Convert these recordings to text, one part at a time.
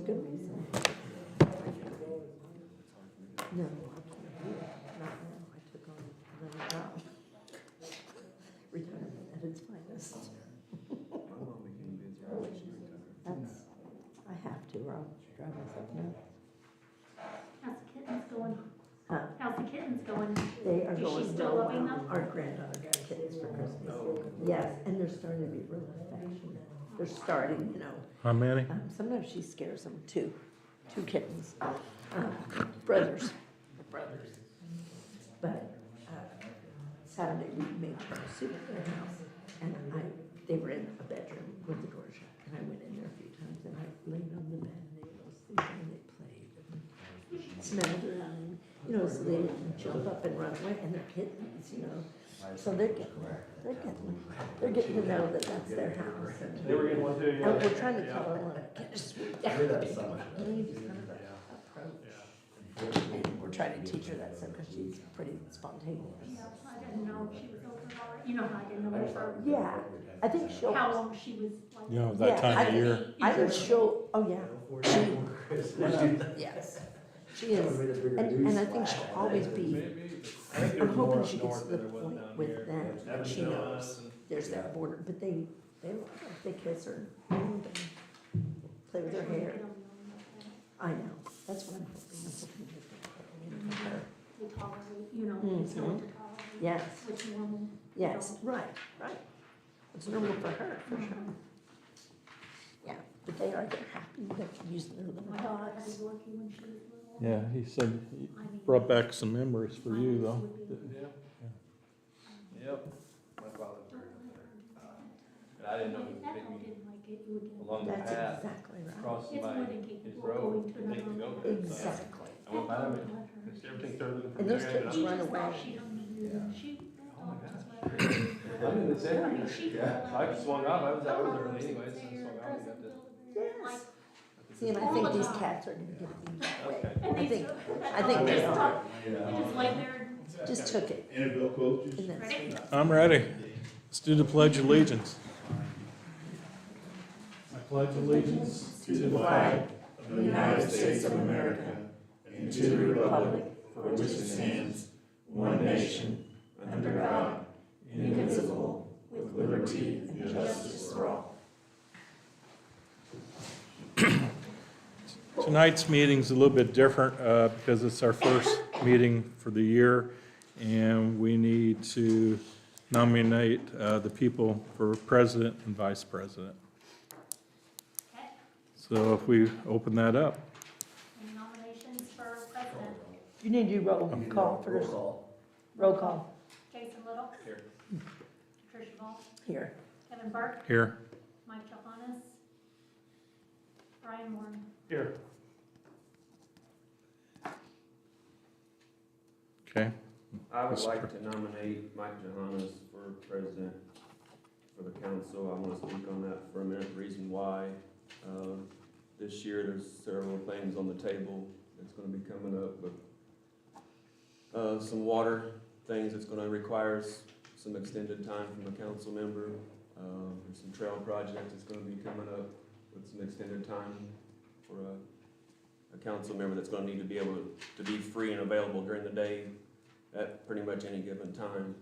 good reason. No, I can't do it. Not now. I took on another job. Retirement at its finest. That's, I have to, or I'll drive myself nuts. How's the kittens going? Huh? How's the kittens going? They are Is going she still real loving well. them? Our granddaughter got kittens for Christmas. Yes, and they're starting to be real affectionate. They're starting, you know. How many? Sometimes she scares them, two kittens, brothers. But Saturday we made Charlie soup at their house, and they were in a bedroom with the door shut, and I went in there a few times, and I laid on the bed, and they were sleeping, and they played, and smelled around, you know, so they didn't jump up and run away, and they're kittens, you know. So they're getting to know that that's their house. And They were getting one too, yeah. we're trying to tell her, like, get a sweet down. You need kind of a approach. And we're trying to teach her that stuff because she's pretty spontaneous. Yeah, I didn't know she was over already. You know, I didn't know her. Yeah, I think she'll. How long she was like. You know, that time of year. I think she'll, oh yeah, yes, she is, and I think she'll always be, I'm hoping she gets to the point with them, that she knows there's that border, but they love her, they kiss her, and play with her hair. I know, that's what I'm hoping to get them her. We tolerate, you know, it's Mhm. normal to tolerate. Yes, Which normal. yes, right. It's normal for her, for sure. Yeah, but they're happy, they're using their little My daughter dogs. was lucky when she was little. Yeah, he said he I mean, brought back some memories for you, though. Yep. My father. And I didn't know he was That I taking me didn't like it, you would get. along the That's path, exactly right. crossing It's my, more than his capable of road, going to to make me another. go there. So Exactly. I went by him, and everything started looking for And me. those kittens She run just away. thought she don't need you. She, Oh my just gosh. let her. I'm in the center. I mean, she. I swung off, I was early anyways, so I swung off and got to. Yes. See, and I think these cats are gonna get me that way. Okay. I think they are. They just lay there. Just took it. NFL coaches. Isn't that Ready? sweet? I'm ready. Let's do the Pledge of Allegiance. I pledge allegiance to the flag of the United States of America and to the republic for which it stands, one nation, under God, indivisible, with liberty and justice for all. Tonight's meeting's a little bit different because it's our first meeting for the year, and we need to nominate the people for president and vice president. Okay, So if we open that up. any nominations for president? You need to do roll call first. Roll call. Jason Little. Here. Tricia Ball. Here. Kevin Burke. Here. Mike Johannes. Brian Warren. Here. Okay. I would like to nominate Mike Johannes for president for the council. I want to speak on that for a minute, the reason why. This year, there's several things on the table that's going to be coming up, but some water things that's going to require some extended time from a council member. There's some trail projects that's going to be coming up with some extended time for a council member that's going to need to be able to be free and available during the day at pretty much any given time.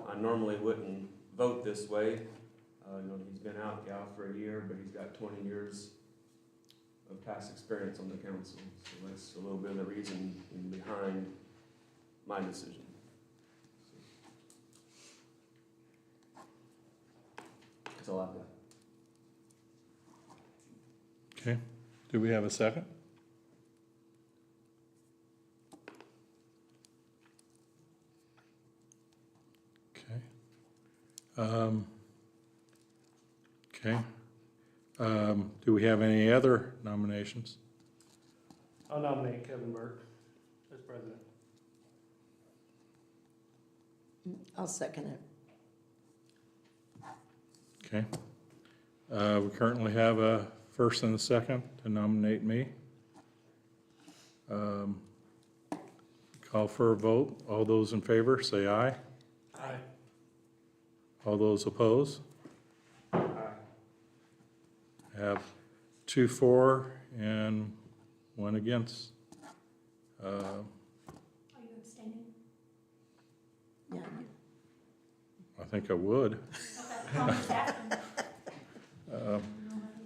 I normally wouldn't vote this way. You know, he's been out for a year, but he's got 20 years of past experience on the council. So that's a little bit of the reason behind my decision. That's all I've got. Okay. Do we have a second? Okay. Okay. Do we have any other nominations? I'll nominate Kevin Burke as president. I'll second it. Okay. We currently have a first and a second to nominate me. Call for a vote. All those in favor, say aye. Aye. All those opposed? Aye. I have 2 for, and 1 against. Are you abstaining? Yeah, I think I would, Okay, I'm just asking. uh, I don't know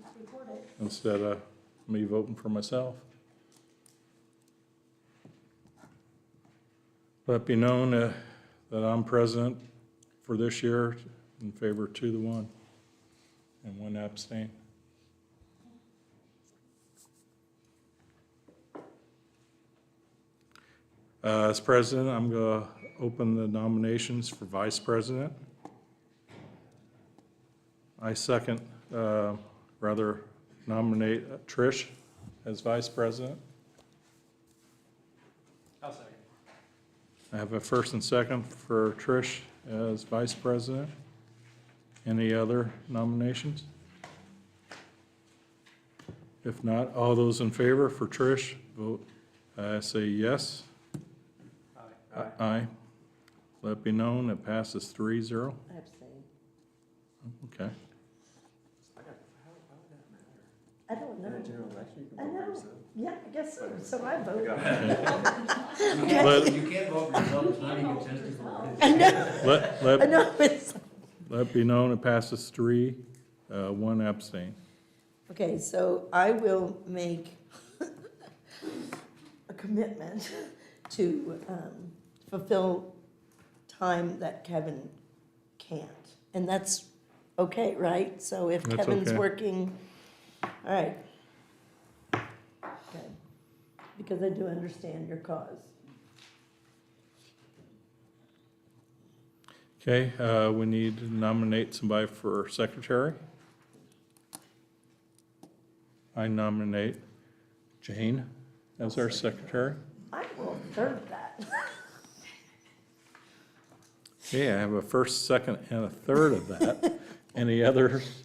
how to report it. instead of me voting for myself. Let it be known that I'm president for this year in favor 2-1, and 1 abstain. As president, I'm going to open the nominations for vice president. I nominate Trish as vice president. I'll second. I have a first and second for Trish as vice president. Any other nominations? If not, all those in favor for Trish, vote, say yes. Aye. Aye. Let it be known, it passes 3-0. I abstain. Okay. I don't know. general election, you I can vote for know. yourself. Yeah, I guess so. So I vote. Let- You can't vote for yourself, it's not even a chance to vote. I know, Let I know, it's, it be known, it passes 3, 1 abstain. okay, so I will make a commitment to fulfill time that Kevin can't. And that's okay, right? So if That's Kevin's okay. working, all right. Okay, because I do understand your cause. Okay, we need to nominate somebody for secretary. I nominate Jane as our secretary. I will third that. Okay, I have a first, second, and a third of that. Any others?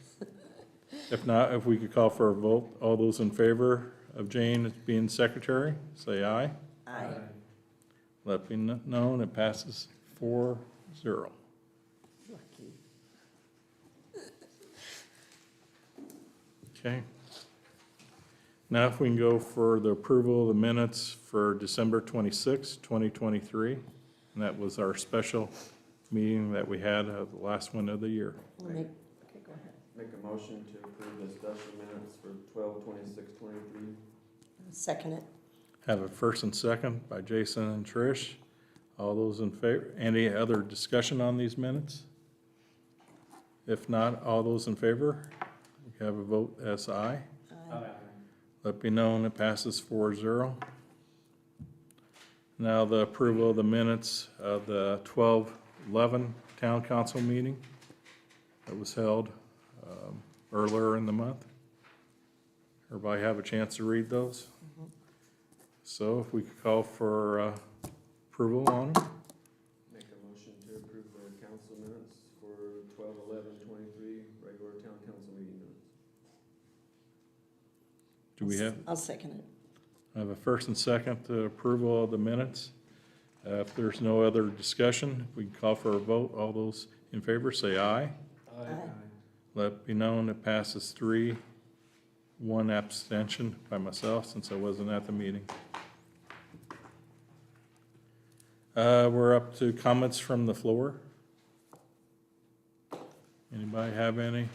If not, if we could call for a vote, all those in favor of Jane as being secretary, say aye. Aye. Let it be known, it passes 4-0. Lucky. Okay. Now if we can go for the approval of the minutes for December 26, 2023. And that was our special meeting that we had, the last one of the year. We'll make, okay, go ahead. Make a motion to approve the special minutes for 12/26/23. Second it. Have a first and second by Jason and Trish. All those in favor, any other discussion on these minutes? If not, all those in favor, we have a vote as aye. Aye. Let it be known, it passes 4-0. Now the approval of the minutes of the 12/11 Town Council meeting that was held earlier in the month. Everybody have a chance to read those? So if we could call for approval on them? Make a motion to approve the council minutes for 12/11/23, regular town council meeting minutes. Do we have, I'll second it. I have a first and second to approval of the minutes. If there's no other discussion, we can call for a vote. All those in favor say aye. Aye. Let it be known, it passes 3, 1 abstention by myself since I wasn't at the meeting. We're up to comments from the floor. Anybody have any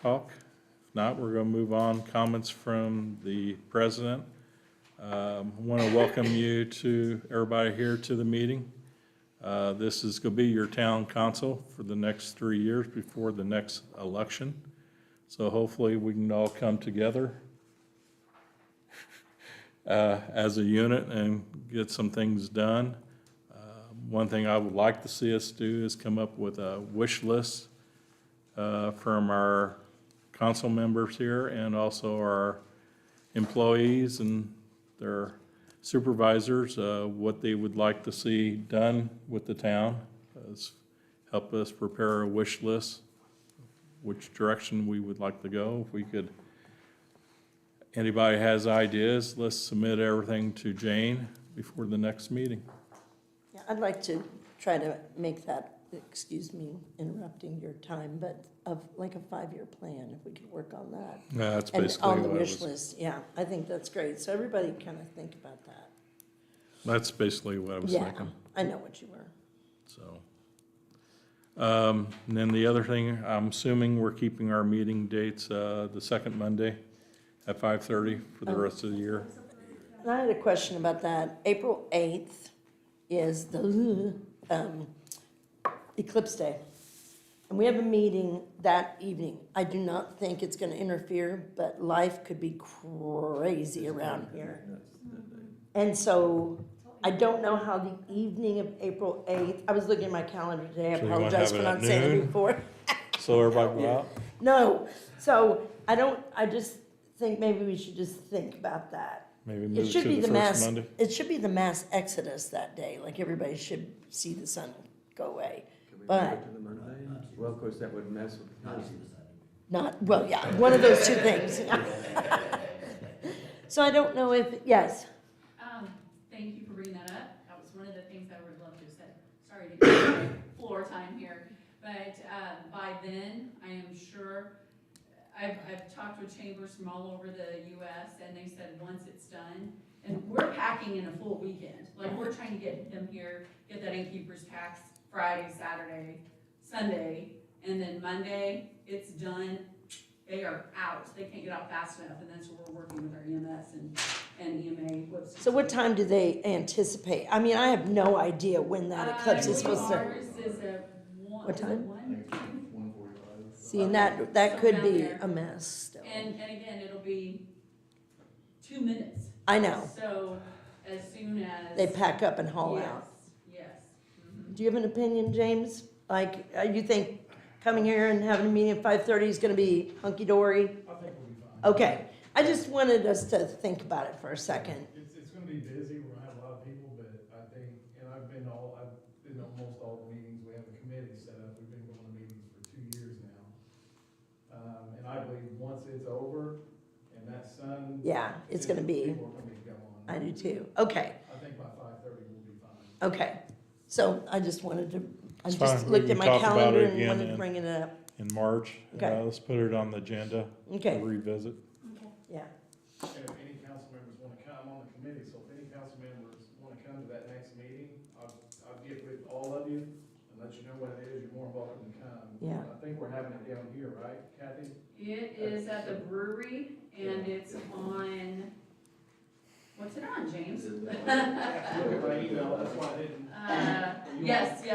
talk? If not, we're going to move on. Comments from the president. I want to welcome you to, everybody here to the meeting. This is going to be your town council for the next 3 years before the next election. So hopefully we can all come together as a unit and get some things done. One thing I would like to see us do is come up with a wish list from our council members here and also our employees and their supervisors, what they would like to see done with the town. Help us prepare a wish list, which direction we would like to go. If we could, anybody has ideas, let's submit everything to Jane before the next meeting. Yeah, I'd like to try to make that excuse me interrupting your time, but of like a 5-year plan, if we could work on that. Yeah, that's And basically on the what I wish was, list, yeah, I think that's great. So everybody kind of think about that. that's basically what I was Yeah, thinking, I know what you were. so. And then the other thing, I'm assuming we're keeping our meeting dates, the second Monday at 5:30 for the Oh. rest of the year. And I had a question about that. April 8th is the eclipse day. And we have a meeting that evening. I do not think it's gonna interfere, but life could be crazy around here. And so I don't know how the evening of April 8th, I was looking at my calendar today, I So you wanna apologize have for it at not saying it noon? before. So everybody go out? No, so I just think maybe we should just think about that. Maybe It move it should to be the the first mass, Monday? it should be the mass exodus that day, like everybody should see the sun go away. Can we move But- it to the Monday? Well, of course, that would mess with the person. Not, well, yeah, one of those two things. So I don't know if, yes, Thank you for bringing that up. That was one of the things I would love to have said. Sorry to get my floor time here. But by then, I am sure, I've talked with chambers from all over the US and they said once it's done, and we're packing in a full weekend. Like we're trying to get them here, get that innkeeper's tax Friday, Saturday, Sunday, and then Monday, it's done. They are out. They can't get out fast enough, and then so we're working with our EMS and EMA. so what time do they anticipate? I mean, I have no idea when that eclipse is supposed to. Ours is at one. What is it time? one? 1:45. See, and that could be a mess still. And again, it'll be 2 minutes. I know, So as soon as. they pack up and haul Yes, out. yes. Mhm. Do you have an opinion, James? Like, you think coming here and having a meeting at 5:30 is gonna be hunky-dory? I think we'll be fine. Okay, I just wanted us to think about it for a second. It's gonna be busy, we're gonna have a lot of people, but I think, and I've been to almost all the meetings, we have a committee set up, we've been going to meetings for 2 years now. And I believe once it's over and that sun. Yeah, it's gonna be, People are gonna be gone. I do too. Okay, I think by 5:30 we'll be fine. okay. So I just wanted to, I It's just fine. looked We at my can talk about calendar it and again wanted to in- bring it up. In March, Okay. let's put it on the agenda to Okay, revisit. yeah. And if any council members wanna come, I'm on the committee, so if any council members wanna come to that next meeting, I'll get with all of you and let you know what it is, you're more than welcome to come. Yeah. I think we're having it down here, right, Kathy? It is at the brewery and it's on, what's it on, James? Look at my email, that's why I didn't. Yes, the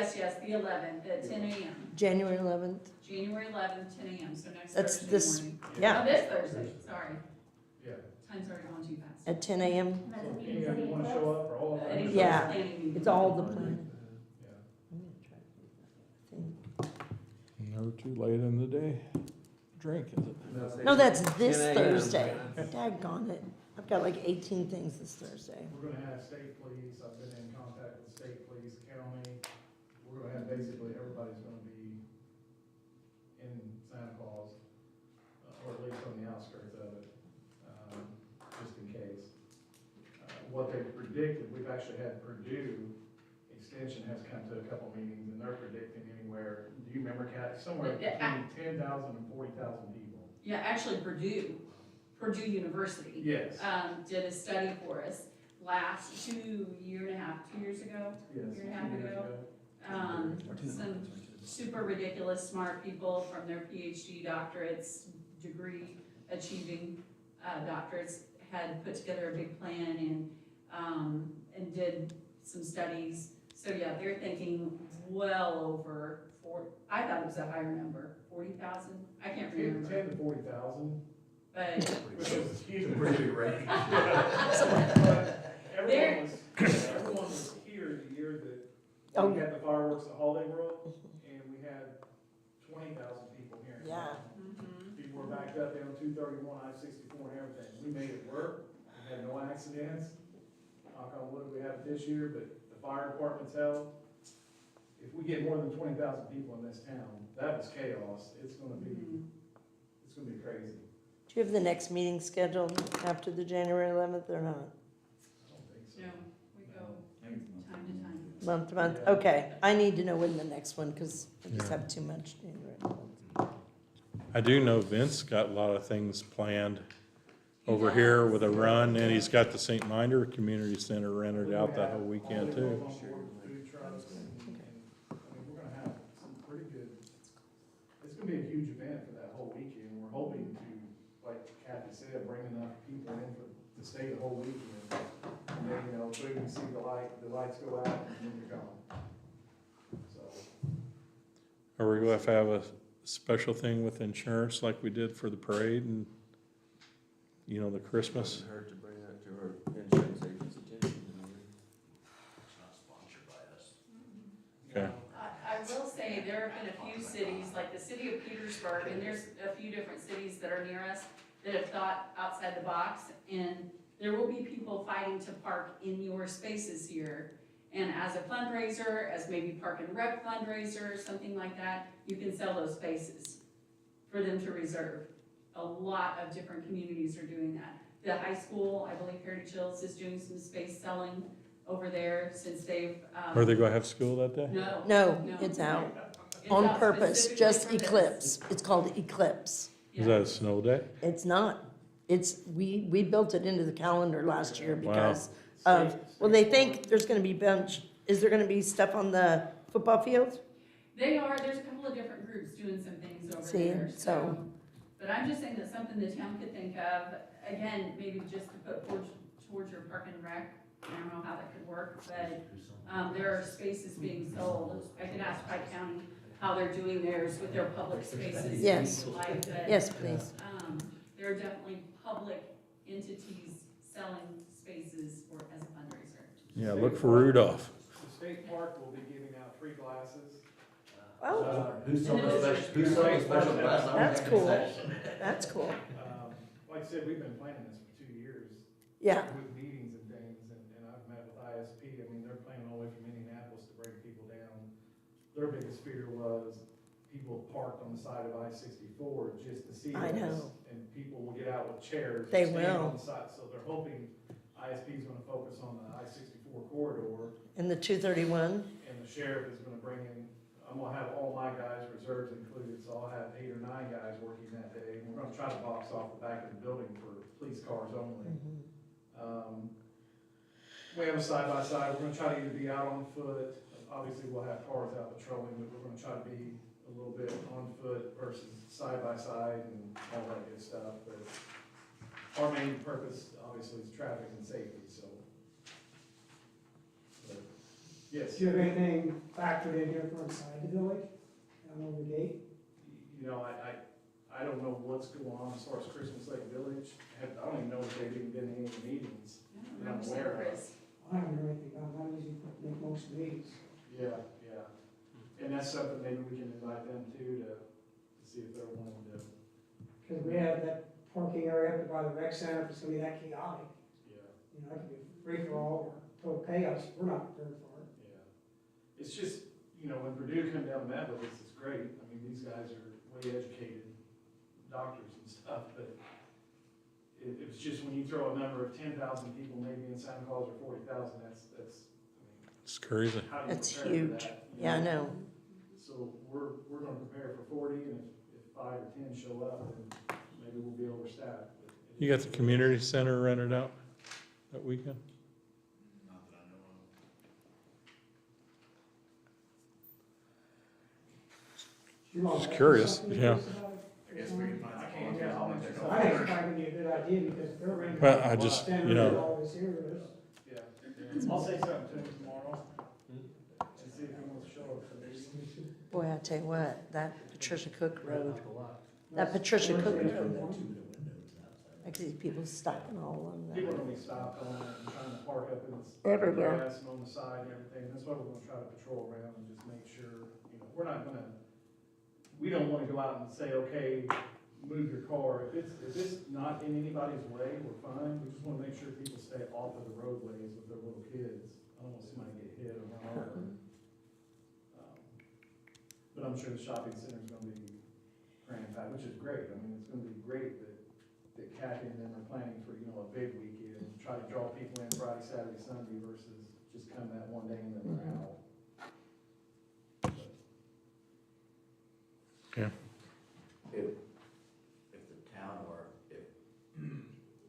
11th at 10 a.m. January 11th. January 11th, 10 a.m., so next That's Thursday this- morning. Yeah, Oh, this Thursday, sorry. Yeah. Time's already gone too fast. at 10 a.m. And that's So a if meeting any for of the you wanna eclipse. show up, or all of Any you. Yeah. planning meeting. It's all the plan. Yeah. I'm gonna try to do that thing. Never too late in the day. Drink, is it? No, that's this 10 a.m. Thursday. Daggone it. I've got like 18 things this Thursday. We're gonna have state police, I've been in contact with state police, county, we're gonna have basically, everybody's gonna be in Santa Claus, or at least on the outskirts of it, just in case. What they predicted, we've actually had Purdue Extension has come to a couple meetings, and they're predicting anywhere, do you remember, Kat, somewhere between 10,000 and 40,000 people. Yeah, actually Purdue University. Yes, Did a study for us last 2 years ago. yes. Year and a half 2 years ago. Some super ridiculous smart people from their PhD doctorates, degree achieving doctorates had put together a big plan and did some studies. So yeah, they're thinking well over I thought it was a higher number, 40,000. I can't 10 remember, to 40,000. but Which is huge. Pretty big range. But There- everyone was here the year that we had the fireworks at Holiday World, and we had 20,000 people here. in Yeah. town. People were backed up down 231, I-64 and everything. We made it work, we had no accidents. Knock on wood, we have it this year, but the fire department's held. If we get more than 20,000 people in this town, that was chaos. It's gonna be crazy. Do you have the next meeting scheduled after the January 11th or not? I don't think so. no, we go from time to time. month to month, Yeah. okay. I need to know when the next one, because I just Yeah. have too much. to do. I do know Vince got a lot of things planned over here with a run, and he's got the St. Minder Community Center rented out that whole weekend too. On board with food trucks, and, I mean, we're gonna have some pretty good, it's gonna be a huge event for that whole weekend. We're hoping to, like Kathy said, bring enough people in to stay the whole weekend. And then, you know, boom, see the lights go out, and then you're gone. So, Are we going to have a special thing with insurance like we did for the parade and, you know, the Christmas? Doesn't hurt to bring that to our insurance agent's attention. Okay. I will say, there have been a few cities, like the city of Petersburg, and there's a few different cities that are near us that have thought outside the box, and there will be people fighting to park in your spaces here. And as a fundraiser, as maybe Park and Rec fundraiser, something like that, you can sell those spaces for them to reserve. A lot of different communities are doing that. The high school, I believe Heritage Hills is doing some space selling over there since they've. Are they going to have school that day? No. No, No. it's out It's on out purpose, specifically just for this. Eclipse. It's called Eclipse. Is that a snow day? It's not. It's, we built it into the calendar last year Wow. because of, well, they think there's gonna be is there gonna be stuff on the football field? They are, there's a couple of different groups doing some things over See, there, so- so. But I'm just saying that's something the town could think of, again, maybe just to put towards your Park and Rec. I don't know how that could work, but, there are spaces being sold. I could ask Pike County how they're doing theirs with their public spaces. Yes. Like, but, Yes, please. there are definitely public entities selling spaces for, as a fundraiser. Yeah, look for Rudolph. the state park will be giving out free glasses. Oh, Who's selling the special glass? that's cool. That's cool. Like I said, we've been planning this for 2 years. Yeah, With meetings and things, and I've met with ISP, I mean, they're planning all the way from Indianapolis to bring people down. Their biggest fear was people parked on the side of I-64 just to see I this. know. And people will get out with chairs. They stand will. on the side. So they're hoping ISP is gonna focus on the I-64 corridor, and the 231, and the sheriff is gonna bring in, I'm gonna have all my guys, reserves included, so I'll have 8 or 9 guys working that day. And we're gonna try to box off the back of the building for police cars only. We have a side-by-side, we're gonna try to either be out on foot, obviously we'll have cars out patrolling, but we're gonna try to be a little bit on foot versus side-by-side and all that good stuff, but our main purpose, obviously, is traffic and safety, so. But, yes, Do you have anything factored in here for inside the village, down on the gate? you know, I don't know what's going on as far as Christmas Lake Village, I don't even know if they've even been in any meetings. I don't remember seeing Chris. I haven't heard anything about it, I usually make most meetings. Yeah, yeah. And that's something maybe we can invite them to see if they're willing to, Because we have that parking area up by the rec center, if it's gonna be that chaotic, yeah, you know, it could be free for all, or total chaos, we're not prepared for it. yeah. It's just, you know, when Purdue come down and met with us, it's great. I mean, these guys are way educated doctors and stuff, but it was just when you throw a number of 10,000 people maybe in Santa Claus or 40,000, that's, I mean, It's crazy. how do you That's prepare for huge. that? you Yeah, I know. So we're gonna prepare for 40, and if 5 or 10 show up, then maybe we'll be overstaffed. but it You got is- the community center rented out that weekend? You all Just have curious, something to yeah. do about it? I guess we can find, I can't tell, I'll let you know. I think it's probably gonna be a good idea, because if they're renting. Well, I just, Stand you there know, with all this here, there's- Yeah, I'll say something to him tomorrow, and see if he wants to show up for this. boy, I tell you what, that Patricia Cook Road, that Patricia Cook Road, I can see people stopping all along that. People are gonna be stopped on it and trying to park up in the Everywhere. grass and on the side and everything, that's why we're gonna try to patrol around and just make sure, you know, we're not gonna, we don't wanna go out and say, okay, move your car, if it's not in anybody's way, we're fine, we just wanna make sure people stay off of the roadways with their little kids. I don't want somebody to get hit or run over. But I'm sure the shopping center's gonna be cram-packed, which is great, I mean, it's gonna be great that Kathy and them are planning for, you know, a big weekend, try to draw people in Friday, Saturday, Sunday versus just come that one day and then we're out. If the town or if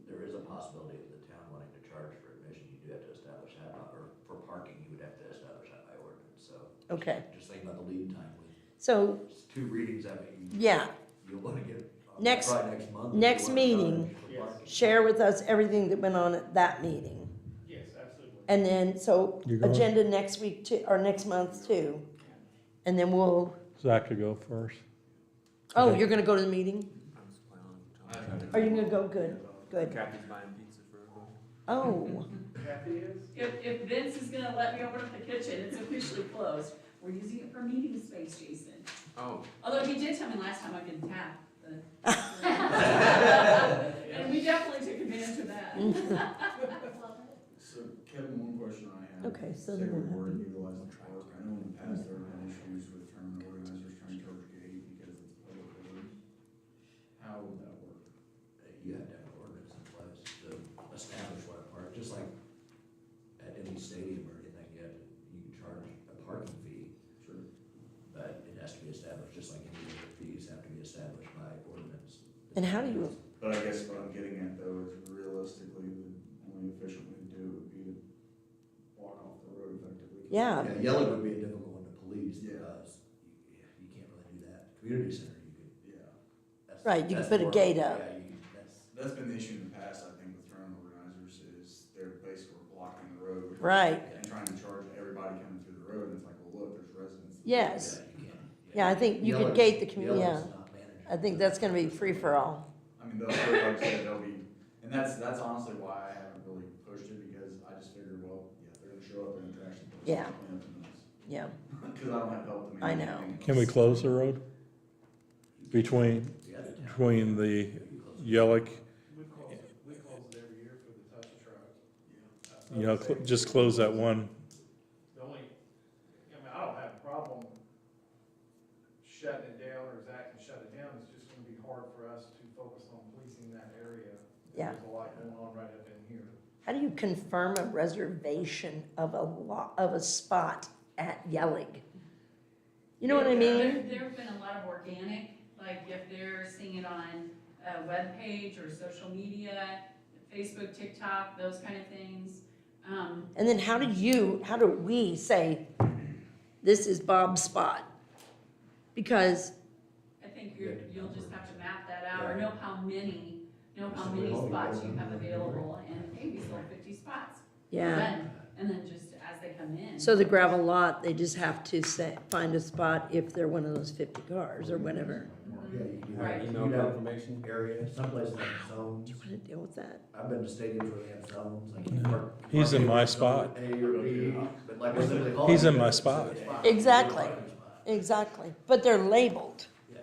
there is a possibility of the town wanting to charge for admission, you do have to establish that, or for parking, you would have to establish that by ordinance, so. Okay, Just think about the lead time with so, just 2 readings of it, yeah, you'll wanna get, Next- probably next month. if you next wanna meeting, charge for Yes. parking. share with us everything that went on at that meeting. Yes, absolutely. And then, so, You going? agenda next week too, or next month too. And then we'll, Zach could go first. oh, you're gonna go to the meeting? I'm just planning on Are you gonna go? Good, good. Kathy's buying pizza for everybody. Oh, Kathy is? If Vince is gonna let me open up the kitchen, it's officially closed. We're using it for meeting space, Jason. Oh, Although he did tell me last time I could tap the. And we definitely took advantage of that. So Kevin, one question I have. okay, so Say then we we'll were have to utilize the park, I know in the past there have been issues with tournament organizers trying to charge a gate because it's public road. How would that work? You have to have an ordinance in place to establish what a park, just like at any stadium or anything, you can charge a parking fee, Sure. but it has to be established, just like any other fees have to be established by ordinance. And how do you, But I guess what I'm getting at though is realistically, the only efficient way to do it would be to walk off the road effectively. yeah, Yeah, yelling would be a difficult one to police, Yeah. because you can't really do that. Community center, you could, Yeah, that's. Right, you could that's put a more- gate up. Yeah, that's, that's been the issue in the past, I think, with tournament organizers is they're basically blocking the road. right, And trying to charge everybody coming through the road, and it's like, well, look, there's residents. yes. yeah, you can't. Yeah, I think you could Yelling's- gate the commu- yeah. yelling's not manageable. I think that's gonna be free for all. I mean, like I said, they'll be, and that's honestly why I haven't really pushed it, because I just figured, well, yeah, they're gonna show up, they're gonna trash the place. Yeah. clean up the mess. Yeah, Cause I don't have help to I manage know. anything Can we else. close the road between, You gotta- between the Yellick, We close it every year for the touch trucks. you know, just close that one? The only, I mean, I don't have a problem shutting it down, or Zach can shut it down, it's just gonna be hard for us to focus on policing that area. Yeah. There's a lot going on right up in here. how do you confirm a reservation of a spot at Yellig? You know what I mean? There've been a lot of organic, like if they're seeing it on a webpage or social media, Facebook, TikTok, those kind of things. And then how do we say, this is Bob's spot? Because, I think you'll just have to map that out, or know how many spots you have available, and hey, we sold 50 spots. yeah, Done. And then just as they come in. so the gravel lot, they just have to say, find a spot if they're one of those 50 cars or whatever. Yeah, you can do Right. that. email You have confirmation. area, some places have zones. Do you want to deal with that? I've been to stadiums where they have zones, like you park. He's in my park spot. A or B, but like we're simply calling He's in it my a spot. specific spot. Exactly. Parking spot. Exactly, but they're labeled. Yeah.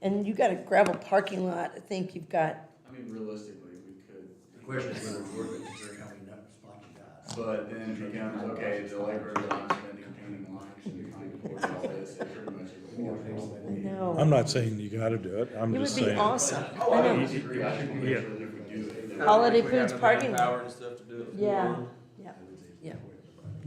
And you got a gravel parking lot, I think you've got, I mean, realistically, we could, The question is whether it's worth it, considering how many number of spots you got. but then it becomes, okay, the labor that I'm spending painting lines and trying to coordinate all this, it pretty much is a wash. I know. I'm not saying you gotta do it, I'm It would just be saying. awesome. Oh, I I know. disagree, I think we should, if we do it. Holiday We Foods have the parking lot. manpower and stuff to do it. Yeah, yeah.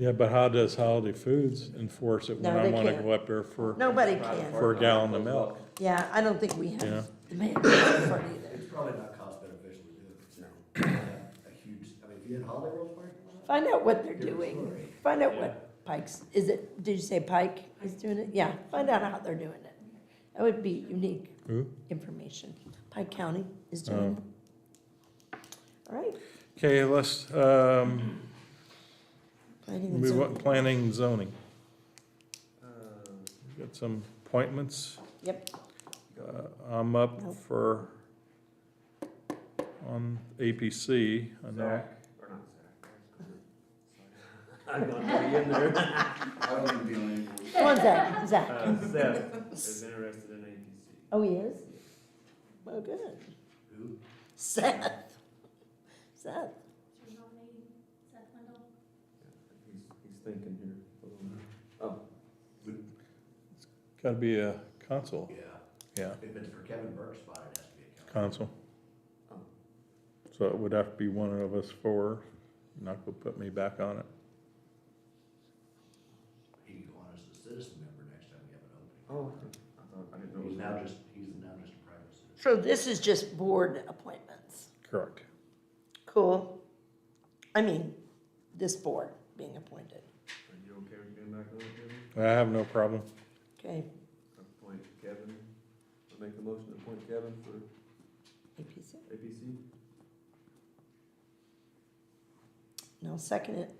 Yeah, but how does Holiday Foods enforce it when No, I they wanna can't. go up there for Nobody can. a gallon of milk? Yeah, I don't think we Yeah. have the manpower for it either. It's probably not cost beneficial to do it, considering a huge, I mean, if you had Holiday World parking lot. Find out what they're different doing. story. Find out what Pike's, is it, did you say Pike is doing it? Yeah, find out how they're doing it. That would be unique Who? information. Pike County is doing it. All right. Okay, let's, Planning and move on, zoning. planning and zoning. Uh, Got some appointments. Yep, I'm up Nope. for, on APC, I know. Zach, or not Zach. I'm not putting you in there. I don't think the only. come on, Zach, Zach. Seth is interested in APC. Oh, he is? Oh, good. Who? Seth. Seth. You're nominating Seth Wendell. He's thinking here. Oh, Gotta be a consul, Yeah, yeah, if it's for Kevin Burke's spot, it has to be a council. consul. Oh. So it would have to be one of us four, not gonna put me back on it. So this is just board appointments. Correct. Cool. I mean, this board being appointed. Are you okay with being back on, Kevin? I have no problem. Okay, Appoint Kevin, I'll make the motion to appoint Kevin for APC. APC. No, second it.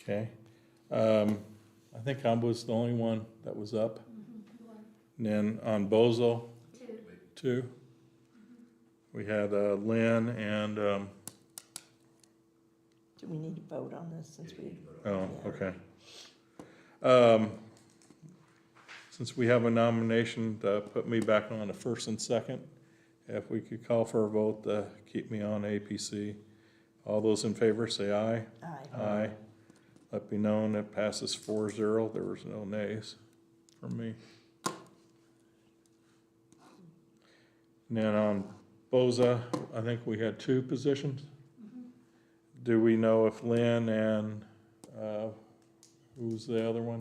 Okay. I think I was the only one that was up. And then on Bozo, two. We had Lynn and, Do we need to vote on this since we? oh, Yeah. okay. Since we have a nomination to put me back on the first and second, if we could call for a vote to keep me on APC. All those in favor say aye. Aye. Aye. Let be known it passes 4-0. There was no nays from me. And then on Boza, I think we had two positions. Do we know if Lynn and, who's the other one?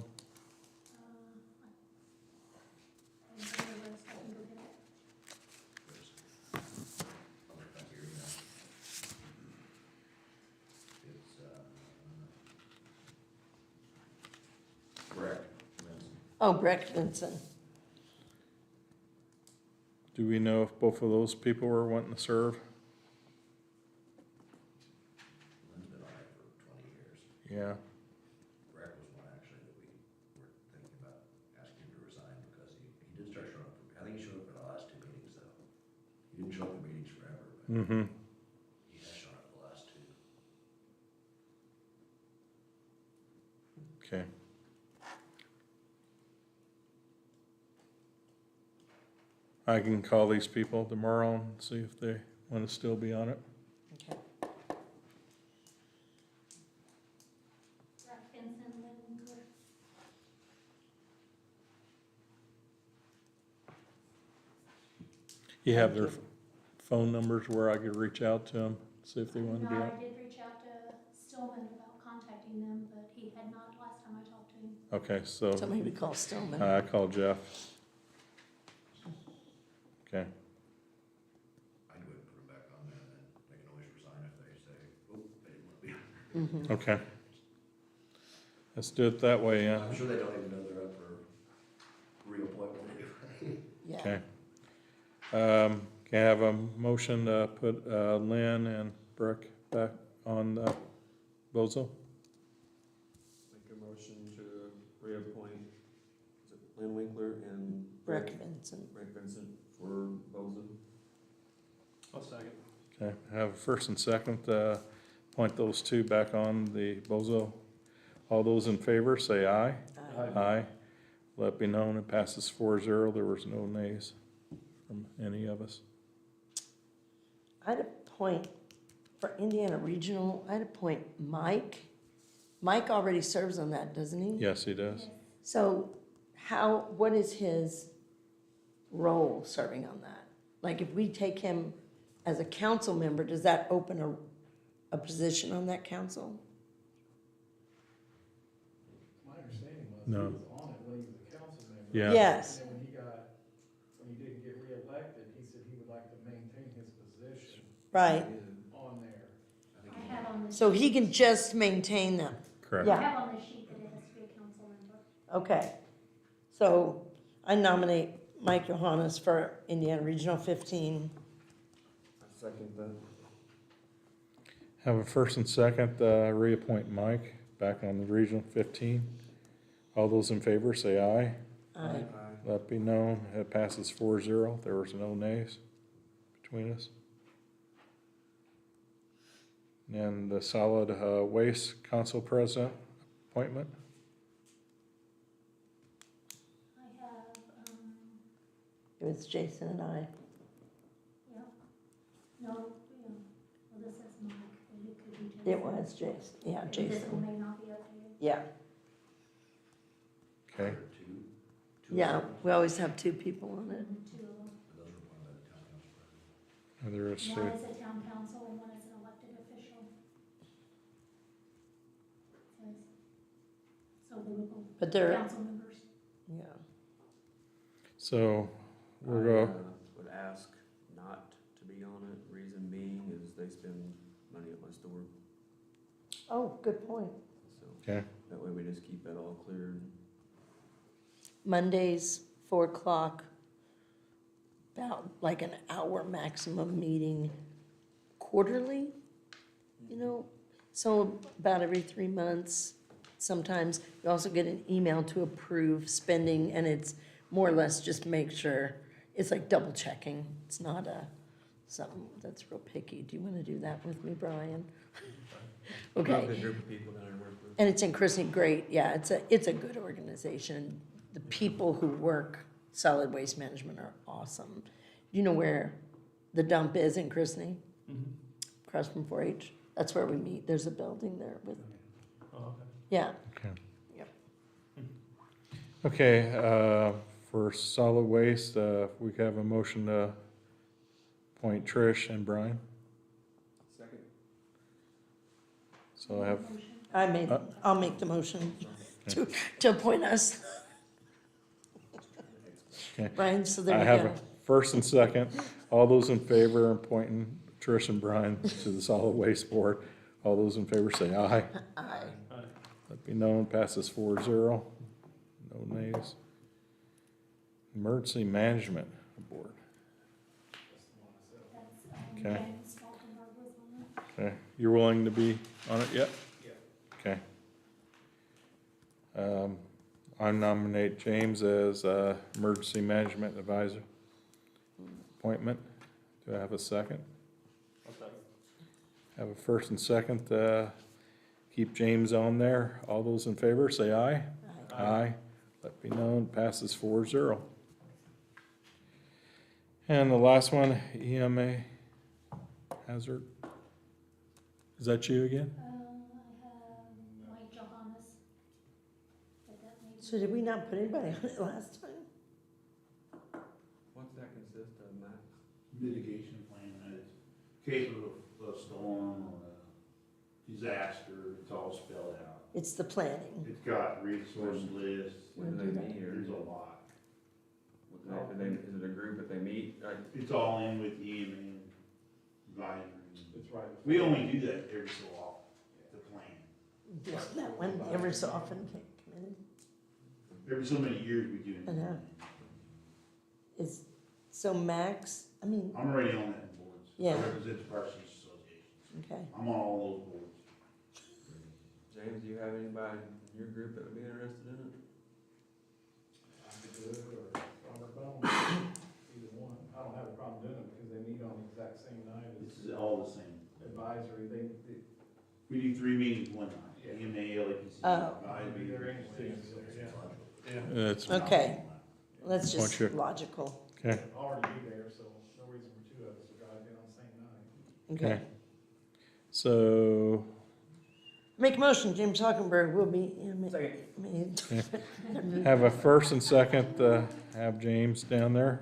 Correct. Oh, Breck Vincent. Do we know if both of those people were wanting to serve? Lynn's been on it for 20 years. Yeah, Brett was one actually that we were thinking about asking him to resign because he did start showing up. I think he showed up at the last two meetings though. He didn't show up at meetings forever, but mm-hmm. he has shown up the last two. Okay. I can call these people tomorrow and see if they want to still be on it. Okay. You have their phone numbers where I could reach out to them, see if they want to be No, on? I did reach out to Stillman about contacting them, but he had not last time I talked to him. Okay, so So maybe call Stillman. I call Jeff. Okay, I'd go ahead and put him back on there and then they can always resign if they say, oh, they didn't want to be. Mhm. okay. Let's do it that way, yeah. I'm sure they don't even know they're up for reappointment anyway. Yeah. Okay. Can I have a motion to put Lynn and Brooke back on Bozo? Make a motion to reappoint, is it Lynn Winkler and Breck Vincent. Brett Vincent for Bozeman. I'll second. Okay, I have a first and second, point those two back on the Bozo. All those in favor, say aye. Aye. Aye. Let be known, it passes 4-0. There was no nays from any of us. I'd appoint, for Indiana Regional, I'd appoint Mike. Mike already serves on that, doesn't he? Yes, he does. So what is his role serving on that? Like if we take him as a council member, does that open a position on that council? My understanding was No. he was on it when he was a council member. Yeah. Yes. And then when he didn't get reelected, he said he would like to maintain his position Right, on there. I have on the, so he can just maintain them. Correct. Yeah. I have on the sheet that it has to be a council member. Okay, so I nominate Mike Johannes for Indiana Regional 15. I second that. Have a first and second, reappoint Mike back on the Regional 15. All those in favor, say aye. Aye. Let be known, it passes 4-0. There was no nays between us. And the Solid Waste Council President appointment. I have, It was Jason and I. yeah, no, well, this is Mike, but it could be Jason. It was Jason, yeah, And This one Jason. may not be updated. Yeah, Okay, Two yeah, appointments, we always have two people on it. And two of them. and those were appointed by the town council president. there is One two. is a town council and one is an elected official. So they would both But be they're, council members. yeah, So we'll I, go, would ask not to be on it, reason being is they spend money at my store, Oh, good point. so okay, that way we just keep that all clear. Mondays, 4 o'clock, about like an hour maximum meeting quarterly, you know? So about every 3 months. Sometimes you also get an email to approve spending, and it's more or less just make sure, it's like double checking. It's not something that's real picky. Do you want to do that with me, Brian? Okay. Good group of people that I work with. And it's in Christie, great, yeah, it's a good organization. The people who work solid waste management are awesome. You know where the dump is in Christie? Across from 4-H? That's where we meet. There's a building there with, yeah. okay. Yep. Okay, for solid waste, we could have a motion to appoint Trish and Brian. Second. So I have, I'll make the motion to appoint us. Okay. Brian, so there I you have go. a first and second. All those in favor of appointing Trish and Brian to the solid waste board, all those in favor say aye. Aye. Let be known, passes 4-0. No nays. Emergency Management Board. That's, Okay. Ken Stoltenberg was on it. Okay, you're willing to be on it yet? Yeah. Okay. I nominate James as Emergency Management Advisor appointment. Do I have a second? Have a first and second, keep James on there. All those in favor, say aye. Aye. Let be known, passes 4-0. And the last one, EMA hazard. Is that you again? I have Mike Johannes. But that may be. So did we not put anybody on it last time? What's that consist of, Matt? Mitigation plan, that is capable of a storm or a disaster, it's all spelled out. It's the planning. It's got resource lists, When do they meet, or there's a lot. is it a group that they meet? It's all in with EMA advisory. It's right. We only do that every so often, the plan. Just that one every so often can come in. Every so many years we do it. I know. So Max, I mean, I'm already on that board. Yeah. I represent the Parsons Association. okay. I'm on all those boards. James, do you have anybody in your group that would be interested in it? I could do it, or Robert Bowman, either one. I don't have a problem doing it because they meet on the exact same night This as is all the same. advisory. They, We do 3 meetings one night, Yeah. EMA, LAPC. Oh. I'll be there anyway, so, yeah. It's, Okay. That's Why just don't you- logical. okay, I'll already be there, so no reason for two of us to drive in on the same night. Okay. okay. So, Make a motion, James Hockenberg will be made. have a first and second, have James down there.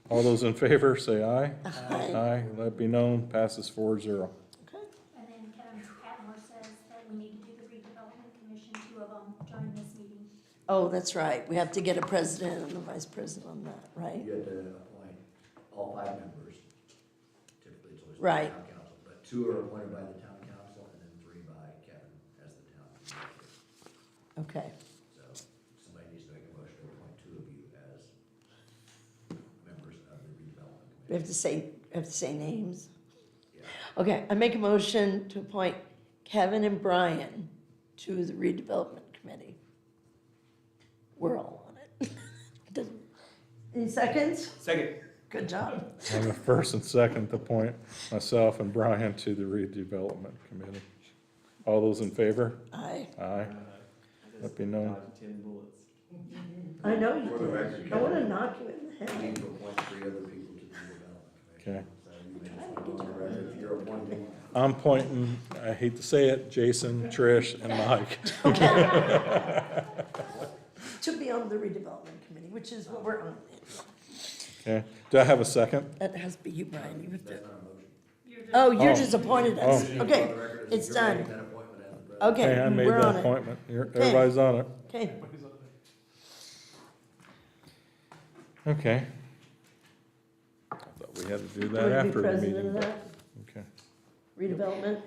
All those in favor, say aye. Aye. Aye, let be known, passes 4-0. Okay. And then Kevin Catmore says that we need to do the redevelopment commission, 2 of them, during this meeting. Oh, that's right. We have to get a president and a vice president on that, right? You have to appoint all 5 members. Typically, it's always the Right. town council, but 2 are appointed by the town council and then 3 by Kevin as the town administrator. Okay. So somebody needs to make a motion to appoint 2 of you as members of the redevelopment We have committee. to say names. Yeah. Okay, I make a motion to appoint Kevin and Brian to the redevelopment committee. We're all on it. Any seconds? Second. Good job. Have a first and second to appoint myself and Brian to the redevelopment committee. All those in favor? Aye. Aye. Let be known. Dodged 10 bullets. I know you For the did. record, I want to knock you in the You head. need to appoint 3 other people to the redevelopment committee. Okay. So you may just put on the record if you're appointing. I'm pointing, I hate to say it, Jason, Trish, and Mike. To be on the redevelopment committee, which is what we're on. Okay, do I have a second? That has to be you, Brian. You have to. That's not a motion. Oh, you Oh. just appointed us. Oh. Okay, On the record, it's you're done. making that appointment as the president. Okay, Hey, I made we're on the it. appointment. Everybody's on it. Okay. Okay. I thought we had to do that Would you be after the president meeting. of but- that? Okay. Redevelopment?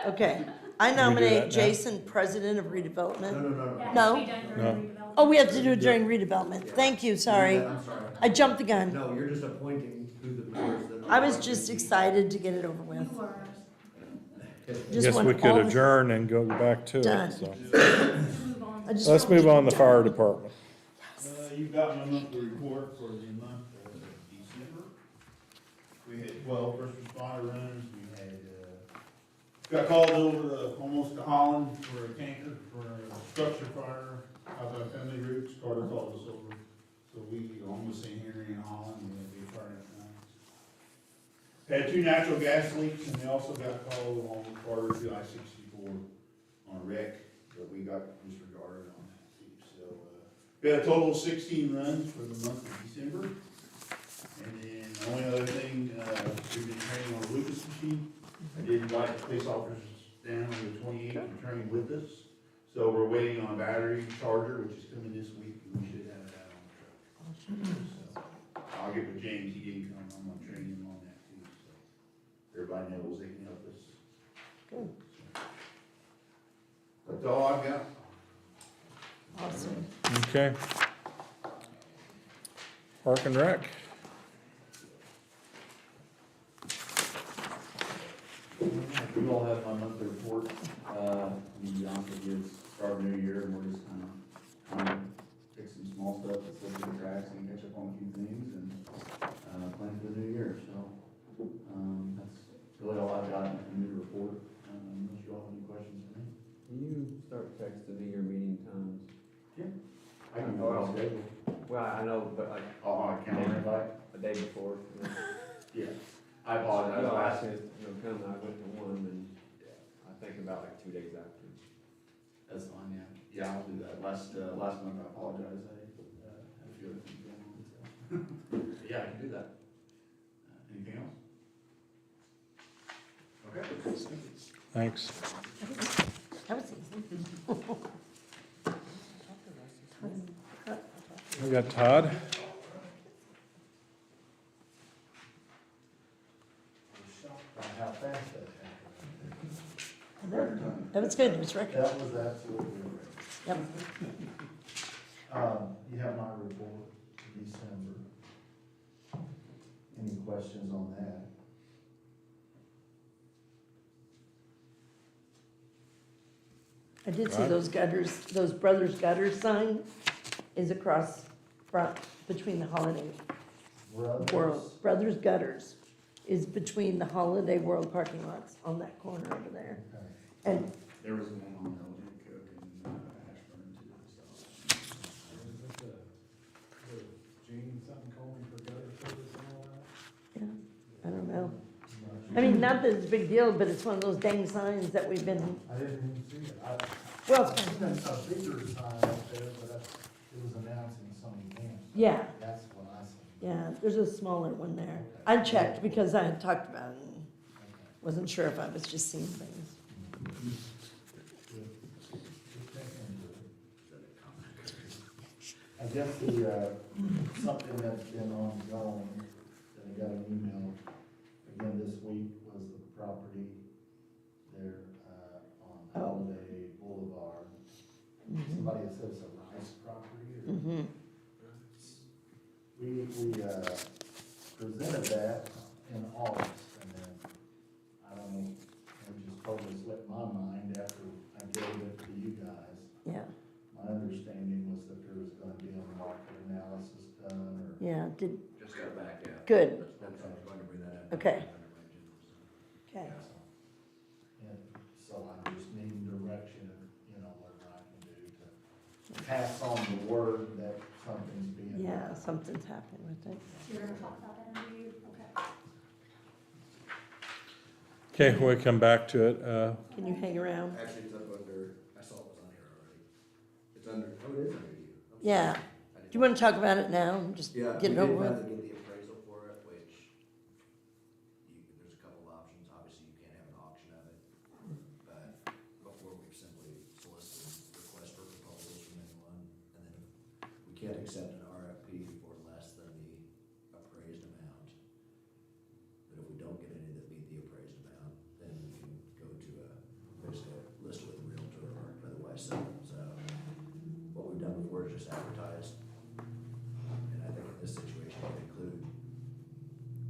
Okay, I Can we do that nominate now? Jason president of No, redevelopment. no, no. That No. has to be done No. during redevelopment. Oh, we have to do it during redevelopment. Thank you, sorry. I'm sorry. I jumped the gun. No, you're just appointing who the members that are. I was just excited to get it over You with. were. Just Guess want we all could the- adjourn and go back to Done. it, so. Move on. I just Let's want move on to the fire department. You've got my monthly report for the month of December. We had 12 first responder runs, we had, got called over to, almost to Holland for a tanker for a structure fire out by Family Roots. Carter called us over, so we almost St. Henry and Holland, we had a big fire that night. Had 2 natural gas leaks, and they also got called along Carter to I-64 on a wreck, but we got disregarded on that too, so, we had a total of 16 runs for the month of December. And then the only other thing, we've been training on a Lucas machine. I did invite the police officers down on the 28th to train with us. So we're waiting on a battery charger, which is coming this week, and we should have that on the truck. So I'll get with James, he didn't come, I'm gonna train him on that too, so everybody knows they can help us. Good. That's all I've got. Awesome. Okay. Park and Rec. You all have my monthly report, to be honest with you, it's start of a new year, and we're just kind of trying to fix some small stuff that's slipped through the cracks and catch up on a few things, and, plan for the new year, so, that's really all I've got in the new report, unless you all have any questions for me. Can you start texting me your meeting times? I can go out schedule, Well, I know, but like on a calendar invite, a day before. You know. yeah, I apologize, No, last, I said, come, I went to one, and I think about like 2 days after. that's fine, yeah, I'll do that, last month, I apologize, I, had a few other things going on, so. Yeah, I can do that. Anything else? Okay. Thanks. That was easy. We got Todd. How fast that happened. That was good, it was record. That was absolutely great. Yep. You have my report for December. Any questions on that? I did see Right. those gutters, those Brothers Gutters sign is across front, between the Holiday World. Brothers? Brothers Gutters is between the Holiday World parking lots on that corner over there. Okay. And There was one on Elgin Cook and Ashburn too, so. Gene, something called me for gutter service and all that? yeah, I don't know. I mean, not that it's a big deal, but it's one of those dang signs that we've been, I didn't even see it. well, I've seen a bigger sign up there, but it was announcing some event. yeah, That's what I see. yeah, there's a smaller one there. I checked because I had talked about it and wasn't sure if I was just seeing things. I guess something that's been ongoing, that I got an email again this week, was the property there, on Holiday Boulevard. Somebody said it's a Rice property, or? Mm-hmm. We presented that in August, and then, I don't know, it just totally slipped my mind after I gave it to you guys. Yeah, My understanding was that there was gonna be a market analysis done, or. yeah, Just got back, yeah. good, That's, I was going to bring that up. Okay. okay. And so I'm just needing direction, whatever I can do to pass on the word that something's being. Yeah, something's happening with it. So you're gonna talk about that in review? Okay. Okay, when we come back to it, Can you hang around? Actually, it's up under, I saw it was on here already. It's under, oh, it is under you. I'm Yeah. sorry. I didn't- Do you want to talk about it now and just Yeah, get it over we with? did finally get the appraisal for it, which there's a couple of options. Obviously, you can't have an auction of it. But before, we've simply solicited requests for proposals from anyone. And then if we can't accept an RFP, was just advertised. And I think in this situation, would include,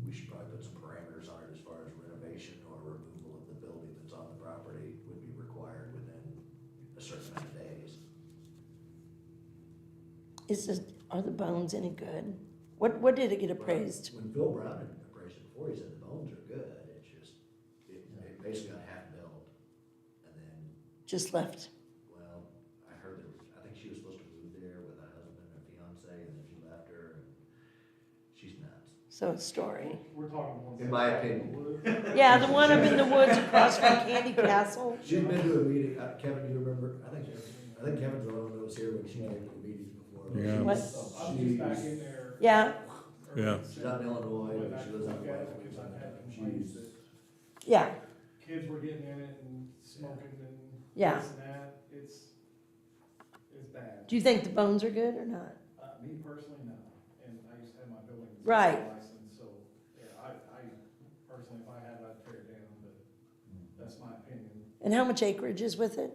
we should probably put some parameters on it as far as renovation or removal of the building that's on the property would be required within a certain amount of days. Are the bones any good? What did it get appraised? When Bill Brown had appraised it before, he said the bones are good, it's just, it basically got half built, and then, Just left. well, I heard that, I think she was supposed to move there with a husband and a fiance, and then he left her, and she's nuts. So a story. We're talking one. In my opinion. Yeah, the one up in the woods across from Candy Castle. She's been to a meeting, Kevin, you remember, I think Kevin's the one that was here when she came to the meetings before. Yeah. What? I'm just back in there. Yeah, Yeah. She's out in Illinois, but she lives out in Wyoming. Because I've had complaints that yeah, kids were getting in it and smoking and Yeah. this and that, it's bad. do you think the bones are good or not? Me personally, no, and I used to have my building Right. license, so, yeah, I personally, if I had, I'd tear it down, but that's my opinion. And how much acreage is with it?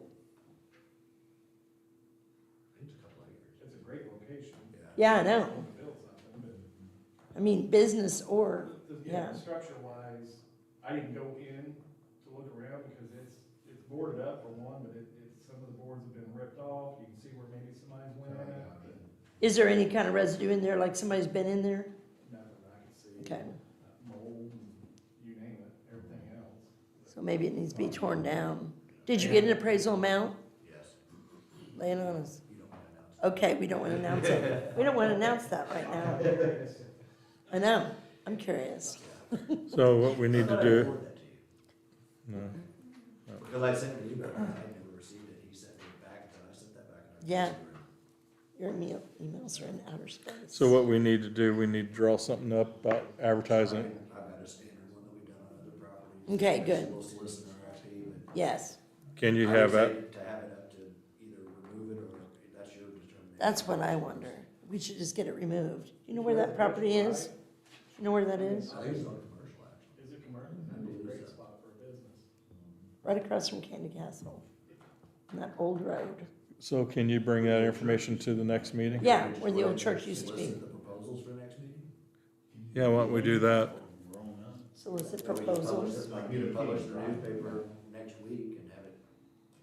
It's a couple of years. It's a great location. Yeah, I know. I want to build something, but I mean, business or, yeah, yeah. structure wise, I didn't go in to look around because it's boarded up for one, but some of the boards have been ripped off, you can see where maybe somebody's went in it. Is there any kind of residue in there, like somebody's been in there? Nothing I can see. Okay, Mold, and you name it, everything else. so maybe it needs to be torn down. Did you get an appraisal amount? Yes, Lay it on us. you don't want to announce. Okay, we don't want to announce it. We don't want to announce that right now. I know, I'm curious. So what we need to I do, forward that to you. no, Because I sent an email, and I never received it, he sent it back, and I sent that back. And I Yeah. received it. Your emails are in outer space. so what we need to do, we need to draw something up about advertising. I've got a standard one that we've done on other properties. Okay, good. We'll solicit an RFP, but Yes, Can you I would have say that? to have it up to either remove it or that's your determination. that's what I wonder. We should just get it removed. You know where that property is? You know where that is? I think it's on commercial, actually. Is it commercial? That'd be a great spot for a business. Right across from Candy Castle. On that old road. So can you bring that information to the next meeting? Yeah, where the old church used to be. Solicit the proposals for the next meeting? Yeah, why don't we do that? Solicit Or we can publish proposals. it, like, you to publish the newspaper next week and have it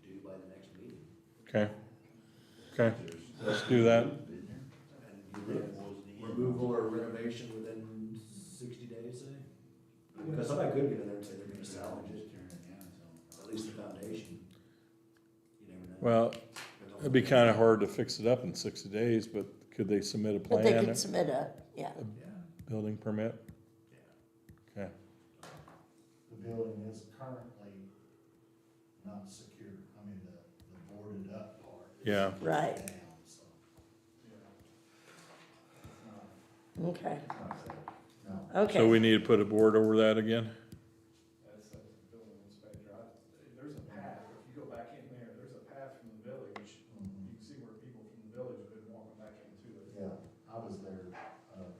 due by the next meeting. Okay, okay, let's do that. And removal or renovation within 60 days, say? Because somebody could get in there and say they're gonna salvage it, at least the foundation. You never know. Well, Depends on it'd be what- kind of hard to fix it up in 60 days, but could they submit a But they plan, could submit a, yeah. Yeah, building permit? yeah. Okay, The building is currently not secure, I mean, the boarded up part. is Yeah. Right. down, so, Okay, no. so okay. we need to put a board over that again? That's a building inspector. There's a path, if you go back in there's a path from the village. Mhm. You can see where people from the village have been walking back into it. Yeah, I was there,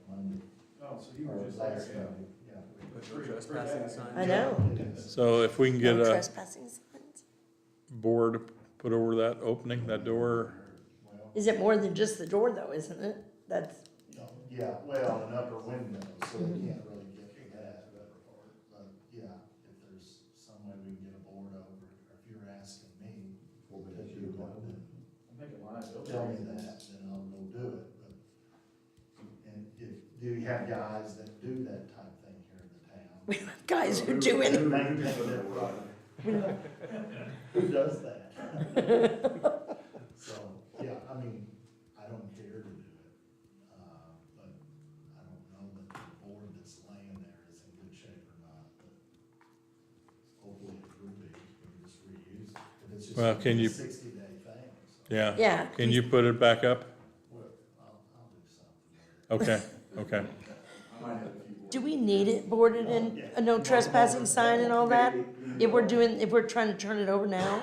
Monday, Oh, so you or were just there, last yeah. Monday, yeah. Put no trespassing signs. I know. So if we can get No a trespassing signs. board put over that opening, that door, Well, Is it more than just the door though, isn't it? That's, no, yeah, well, an upper window, so we Mhm. can't really get to that, but, yeah, if there's some way we can get a board over, or if you're asking me to do it, then I'm thinking liability. tell me that, then I'll go do it, but, and do you have guys that do that type of thing here in the town? we don't have guys who do it. Who maintain their property? Who does that? So, yeah, I mean, I don't care to do it, but I don't know that the board that's laying there is in good shape or not, but hopefully it will be, we can just reuse it. If it's just Well, can you- a 60-day thing, so, yeah. Yeah. Can you put it back up? well, I'll do something with it. Okay, okay. Do we need it boarded in, a no trespassing sign and all that? If we're trying to turn it over now?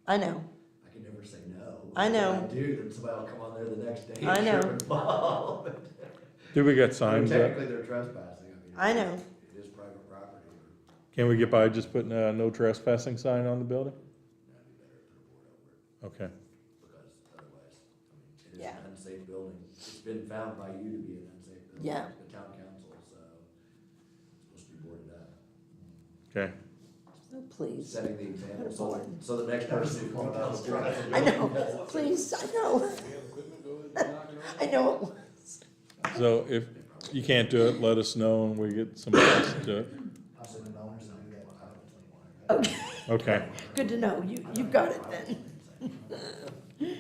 I know. I can never say no. I know. If I do, then somebody will come on there the next day I and know. trip and fall. Do we got I mean, signs up? technically, they're trespassing, I know. It is private property, Can we get by just putting a no trespassing sign on the building? that'd be better to put a board over it, Okay, because is Yeah. an unsafe building. It's been found by you to be an unsafe building. Yeah. The town council, so it's supposed to be boarded up. Okay, Oh, please. Setting the example, Put a so, board. so the next person who comes out tries to. I know, please, I know. I know it was. so if you can't do it, let us know and we get somebody else to do it. I'll send an owner something that will Okay, Okay, good to know. You got it then. Does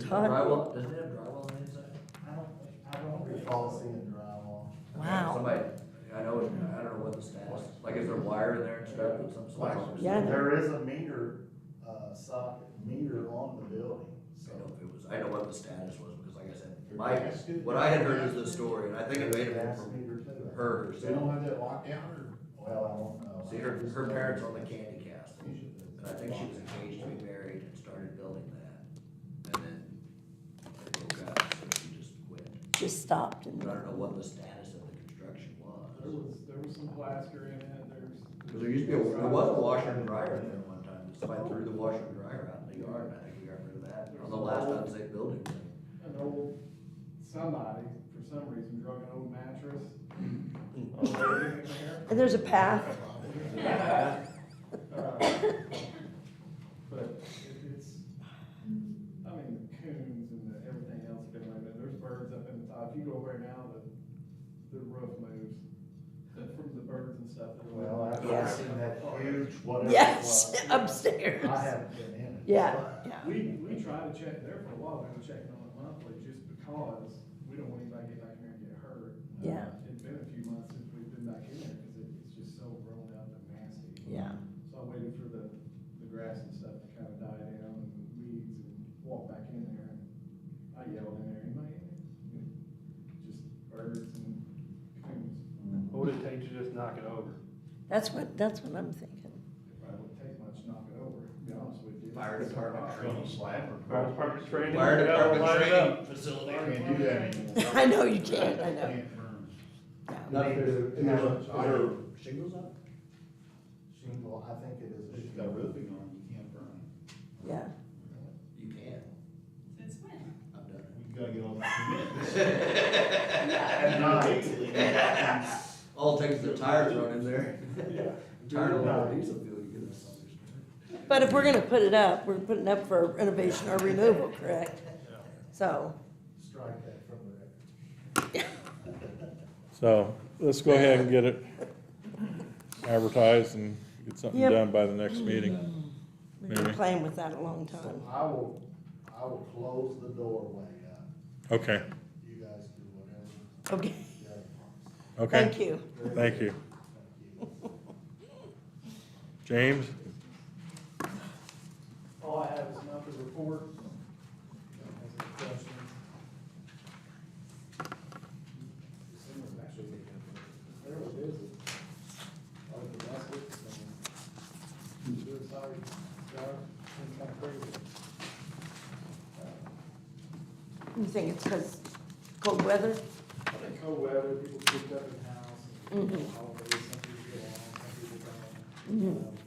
it have Todd. drywall, doesn't it have drywall on the inside? I don't recall seeing drywall. Wow. Somebody, I don't know what the status, like is there wire in there and stuff with some sort of? Yeah. There is a meter, socket, meter on the building, so. I know what the status was, because like I said, what I had heard is the story, and I think it may have been Gas from meter too. her. They don't have that locked down, or? Well, I don't know. See, her parents owned the candy castle, and I think she was engaged to be married and started building that. And then they broke up, so she just quit. Just stopped and. But I don't know what the status of the construction was. There was some plaster in it, Because there used to be, there was a washer and dryer in there one time, somebody threw the washer and dryer out in the yard, and I think we got rid of that, on the last unsafe building thing. an old, somebody, for some reason, drug an old mattress. And there's a path. But it's, I mean, the coons and the everything else been like that, there's birds up in the top, if you go over there now, the roof moves from the birds and stuff. that are- Well, I've Yes. seen that huge whatever it Yes, was. upstairs. I haven't been in it. Yeah, yeah. We try to check, there for a while, we were checking on it monthly, just because we don't want anybody to get back in there and get hurt. Yeah. It's been a few months since we've been back in there, because it's just so grown up and nasty. Yeah. So I waited for the grass and stuff to kind of die down and the weeds and walk back in there and I yelled in there, anybody in there? Just birds and coons. What would it take to just knock it over? That's what I'm thinking. It probably wouldn't take much to knock it over, to be honest with you. Fire department training. Fire department training? Fire yeah, department line it up. training facility. Can't do that anymore. I know you can't, I know. Can't burn. Yeah. Not if there's- if there's a- Are there shingles on it? Shingle, I think it is. If you've got roofing on, you can't burn. Yeah. You can, Since when? I've done it. You gotta get all the permits. All it takes is the tires run in there. Yeah. Tire don't have diesel fuel, you get this. But if we're gonna put it up, we're putting it up for renovation or removal, correct? So, Strike that from the record. so let's go ahead and get it advertised and get something Yep. done by the next meeting. we've been Maybe. playing with that a long So time. I will close the doorway up. Okay, You guys do whatever. Okay, you guys want. okay. thank you. Thank you. Thank you. James? All I have is a monthly report. Has any questions? December's actually fairly busy. Other than last week, suicide, been kind of crazy. You think it's because cold weather? I think cold weather, people cooped up in the house, and Mhm. holidays, some people get along, some people don't. Mhm.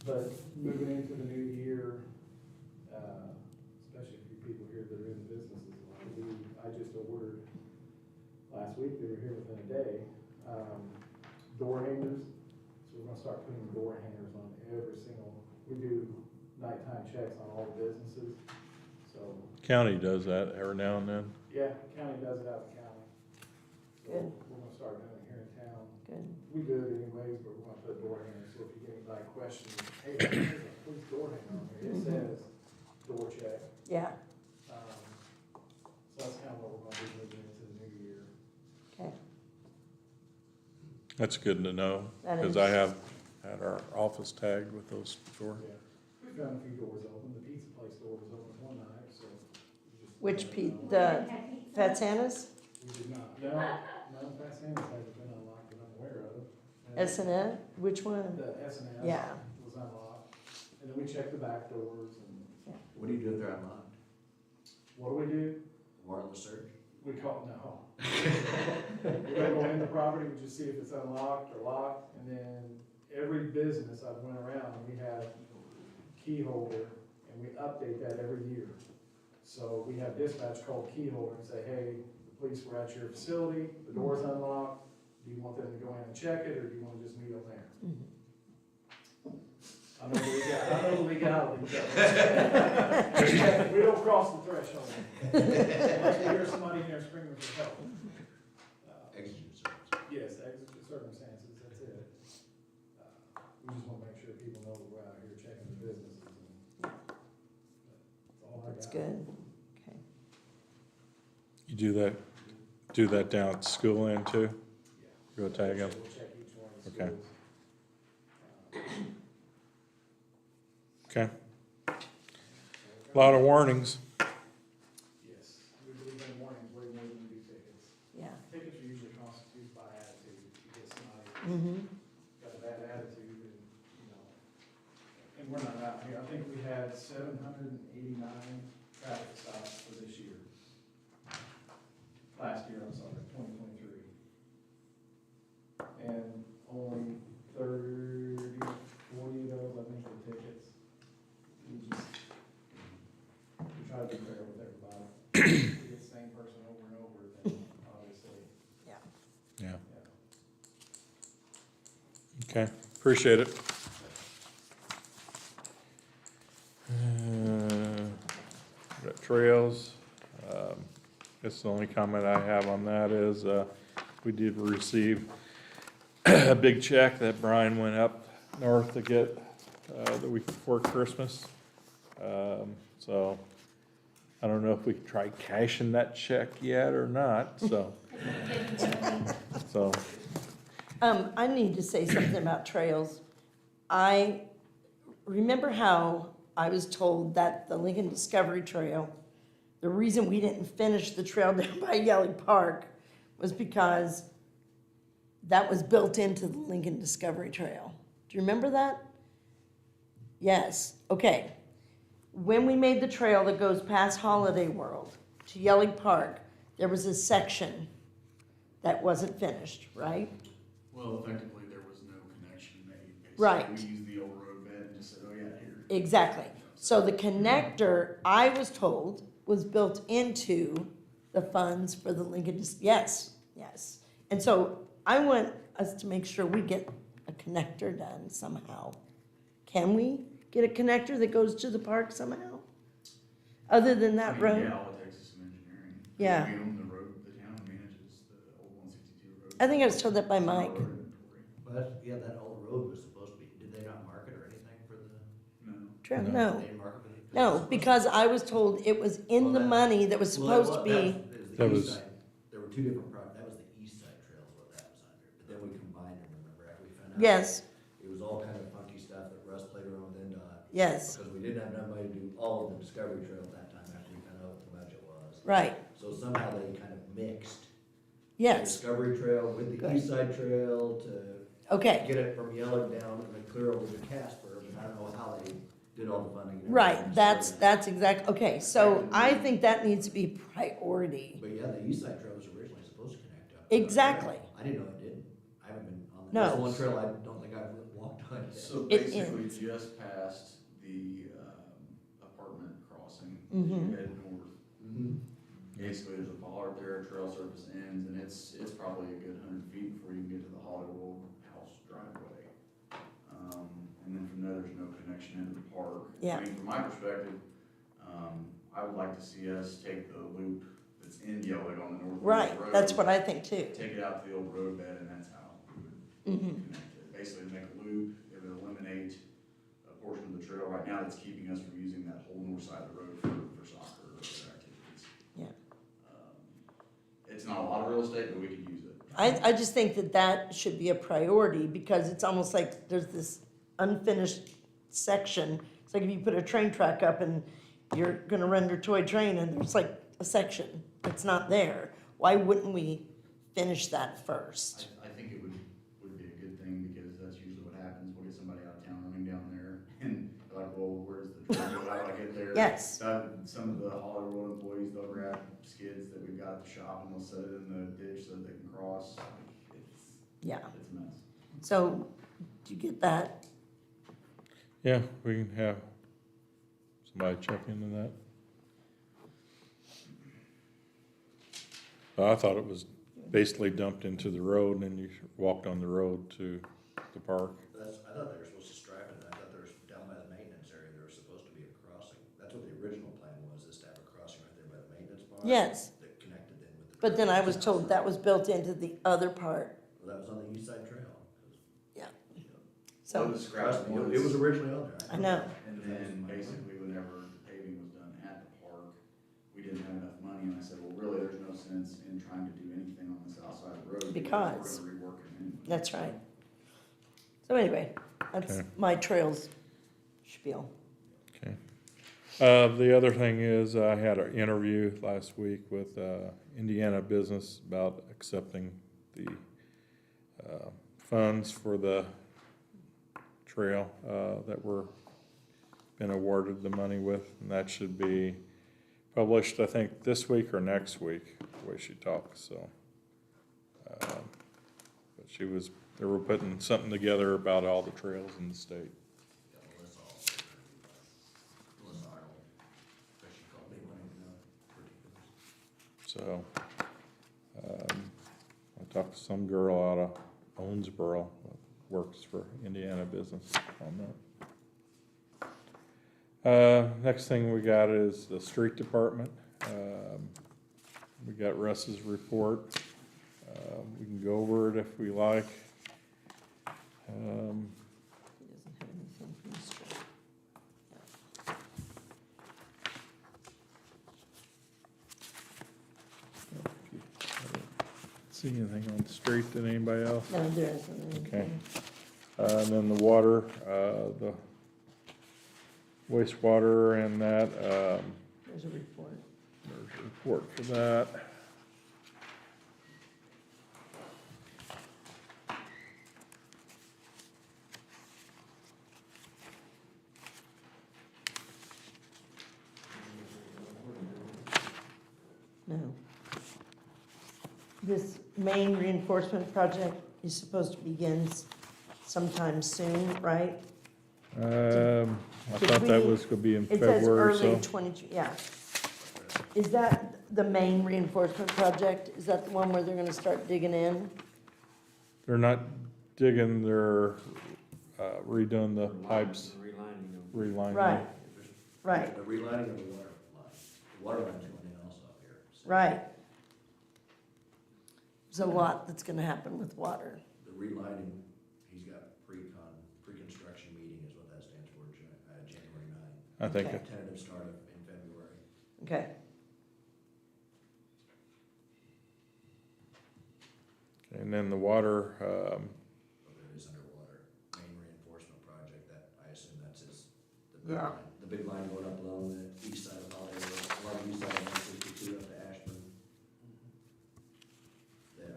But moving into the new year, especially for you people here that are in the businesses, I just ordered, last week, they were here within a day, door hangers. So we're gonna start putting door hangers on every single, we do nighttime checks on all the businesses. So, County does that every now and then. yeah, county does it out in the county. So Good. we're gonna start doing it here in town. Good. We do it anyways, but we're gonna put door hangers, so if you get anybody questioning, hey, there's a police door hanger on here, it says door check. Yeah, So that's kind of what we're gonna be moving into the new year. okay. That's good to know, That because is. I have had our office tagged with those before. Yeah, we've found a few doors open, the pizza place door was open one night, so. we just- Which the Fat Santa's, We did not, no, Fast Sands hasn't been unlocked that I'm aware of. And S&N, which one? The S&S Yeah. was unlocked, and then we checked the back doors, and What do you do if they're unlocked? what do we do? Warrantless search? We call, no. We don't go in the property, we just see if it's unlocked or locked, and then every business I went around, we have key holder, and we update that every year. So we have dispatch call keyhole and say, hey, the police were at your facility, the door's unlocked, do you want them to go in and check it, or do you wanna just meet them there? I know the legality. We don't cross the threshold. Unless you hear somebody in there screaming for help. Exigent circumstances. Yes, exigent circumstances, that's it. We just wanna make sure people know that we're out here checking the businesses and that's all I got. That's good. Okay. You do that down at the school end too? Go tag them? We'll check each one of the Okay. schools. Okay. A lot of warnings. Yes, we believe in warnings way more than we do tickets. Yeah. Tickets are usually constituted by attitude. You get somebody Mm-hmm. got a bad attitude and, and we're not out here. I think we had 789 traffic stops for this year. Last year, I'm sorry, 2023. And only 30, 40 of those, I think, were tickets. We try to be fair with everybody. If we get the same person over and over, then obviously. Yeah. Yeah. Okay, appreciate it. Got trails. Guess the only comment I have on that is, we did receive a big check that Brian went up north to get, the week before Christmas. So, I don't know if we can try cashing that check yet or not, so. So, I need to say something about trails. I remember how I was told that the Lincoln Discovery Trail, the reason we didn't finish the trail down by Yelling Park was because that was built into the Lincoln Discovery Trail. Do you remember that? Yes, okay. When we made the trail that goes past Holiday World to Yelling Park, there was a section that wasn't finished, right? Well, effectively, there was no connection made. Basically, Right. We used the old road bed and just said, oh yeah, here. Exactly. So the connector, I was told, was built into the funds for the Lincoln, yes, yes. And so I want us to make sure we get a connector done somehow. Can we get a connector that goes to the park somehow? Other than that road? Yeah, all it takes is some engineering. Yeah. We own the road, the town manages the old 162 road. I think I was told that by It's in our Mike. inventory. Well, that old road was supposed to be, did they not mark it or anything for the, No. True, No. no. they didn't mark it for the? No, because I was told it was in the money that was Well, supposed to be, It was That the was- east side, there were two different that was the east side trail is what that was under, but then we combined them, remember, after we found out. yes, It was all kind of funky stuff that Russ played around with NDOT. yes, Because we didn't have enough money to do all of the Discovery Trail at that time after we found out what the budget was. right, So somehow they kind of mixed. the yes, Discovery Trail with the Good. east side trail to okay. get it from Yellow down and then clear over to Casper, but I don't know how they did all the funding. and Right, everything. that's exact, okay, so I think that needs to be priority. But yeah, the east side trail was originally supposed to connect up. Exactly. I didn't know it didn't. I haven't been on that. No. That's the one trail I don't think I've walked on yet. So It basically, ends. just past the apartment crossing, Mhm. you head north. Mhm. Basically, there's a bollard there, trail surface ends, and it's probably a good 100 feet before you can get to the Hollywood house driveway. And then from there, there's no connection into the park. Yeah. I mean, from my perspective, I would like to see us take the loop that's in Yellow on the north. Right, that's what I think too. Take it out to the old road bed, and that's how we would Mhm. connect it. Basically, make a loop, it would eliminate a portion of the trail right now that's keeping us from using that whole north side of the road for soccer or other activities. Yeah. It's not a lot of real estate, but we could use it. I just think that that should be a priority, because it's almost like there's this unfinished section. It's like if you put a train track up and you're gonna run your toy train and there's like a section that's not there. Why wouldn't we finish that first? I think it would be a good thing, because that's usually what happens. We'll get somebody out of town running down there, and they're like, well, where's the train? How do I get there? Yes. Some of the Hollywood employees, they'll grab skids that we've got at the shop, and they'll set it in the ditch so that they can cross. Yeah, It's a mess. so, do you get that? yeah, we can have somebody check into that. I thought it was basically dumped into the road and then you walked on the road to the park. I thought they were supposed to stripe it, and I thought there was, down by the maintenance area, there was supposed to be a crossing. That's what the original plan was, is to have a crossing right there by the maintenance bar. Yes. That connected in with the. But then I was told that was built into the other part, Well, that was on the east side trail. yeah. Well, So, the scratch It was originally on there. I know, And then basically whenever the paving was done at the park, we didn't have enough money, and I said, well, really, there's no sense in trying to do anything on the south side of the road. Because- We're gonna rework it anyway. that's right. So anyway, that's Okay. my trails spiel. Okay. The other thing is, I had an interview last week with Indiana Business about accepting the funds for the trail that we're been awarded the money with, and that should be published, I think, this week or next week, the way she talks, so. But they were putting something together about all the trails in the state. Yeah, Melissa Arnold, she called me when So, I talked to some girl out of Owensboro, that works for Indiana Business on that. Next thing we got is the street department. We got Russ's report. We can go over it if we like. He doesn't have anything from the street. See anything on the street that anybody else? No, there isn't Okay. anything. And then the water, the wastewater and that, There's a report. there's a report for that. No. This main reinforcement project is supposed to begin sometime soon, right? I Did thought that we- was gonna be in It says February, early so. 20, yeah. Is that the main reinforcement project? Is that the one where they're gonna start digging in? They're not digging, they're redoing the pipes, relining. Right, right, The relining of the water line. The water line's going in also here. So right. There's a lot that's gonna happen with water. The relining, he's got pre-construction meeting is what that stands for, January 9th. I think, Okay. Tentative start in February. Okay, and then the water, But it is underwater, main reinforcement project, that, I assume that's the big Yeah. line. The big line going up along the east side of Hollywood, along the east side of 162 up to Ashburn.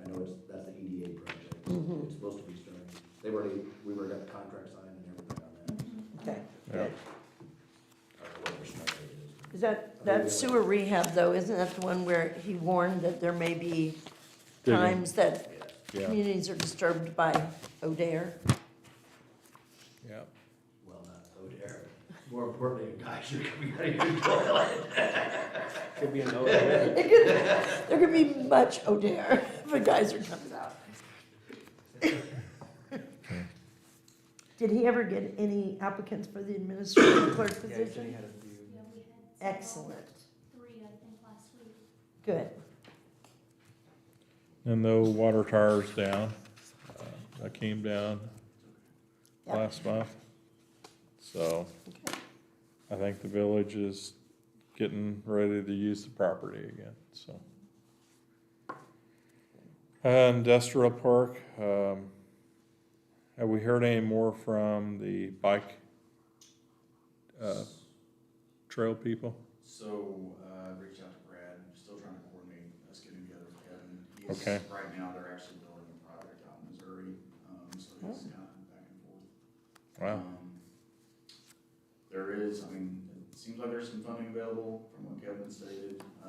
I know that's the EDA project. Mhm. It's supposed to be starting, we already got the contract signed and everything on that. okay, yeah. good. I don't know what their start date is. Is that sewer rehab though, isn't that the one where he warned that there may be Digging. times that Yeah, Yeah, communities are disturbed by O'Dare? yeah. well, not O'Dare. More importantly, guys are coming out of your toilet. Could be an O. There could be much O'Dare if a geyser comes out. Did he ever get any applicants for the administrative clerk position? Yeah, we had. Excellent, 3, I think, last week. good. And the water tower's down. That came down Yep. last month. So Okay. I think the village is getting ready to use the property again, so. Industrial park, have we heard any more from the bike, trail people? So, I reached out to Brad, I'm still trying to coordinate us getting together with Kevin. He's- Okay. Right now, they're actually building a project out in Missouri, so he's kind of back and forth. Wow, There is, I mean, it seems like there's some funding available from what Kevin stated. I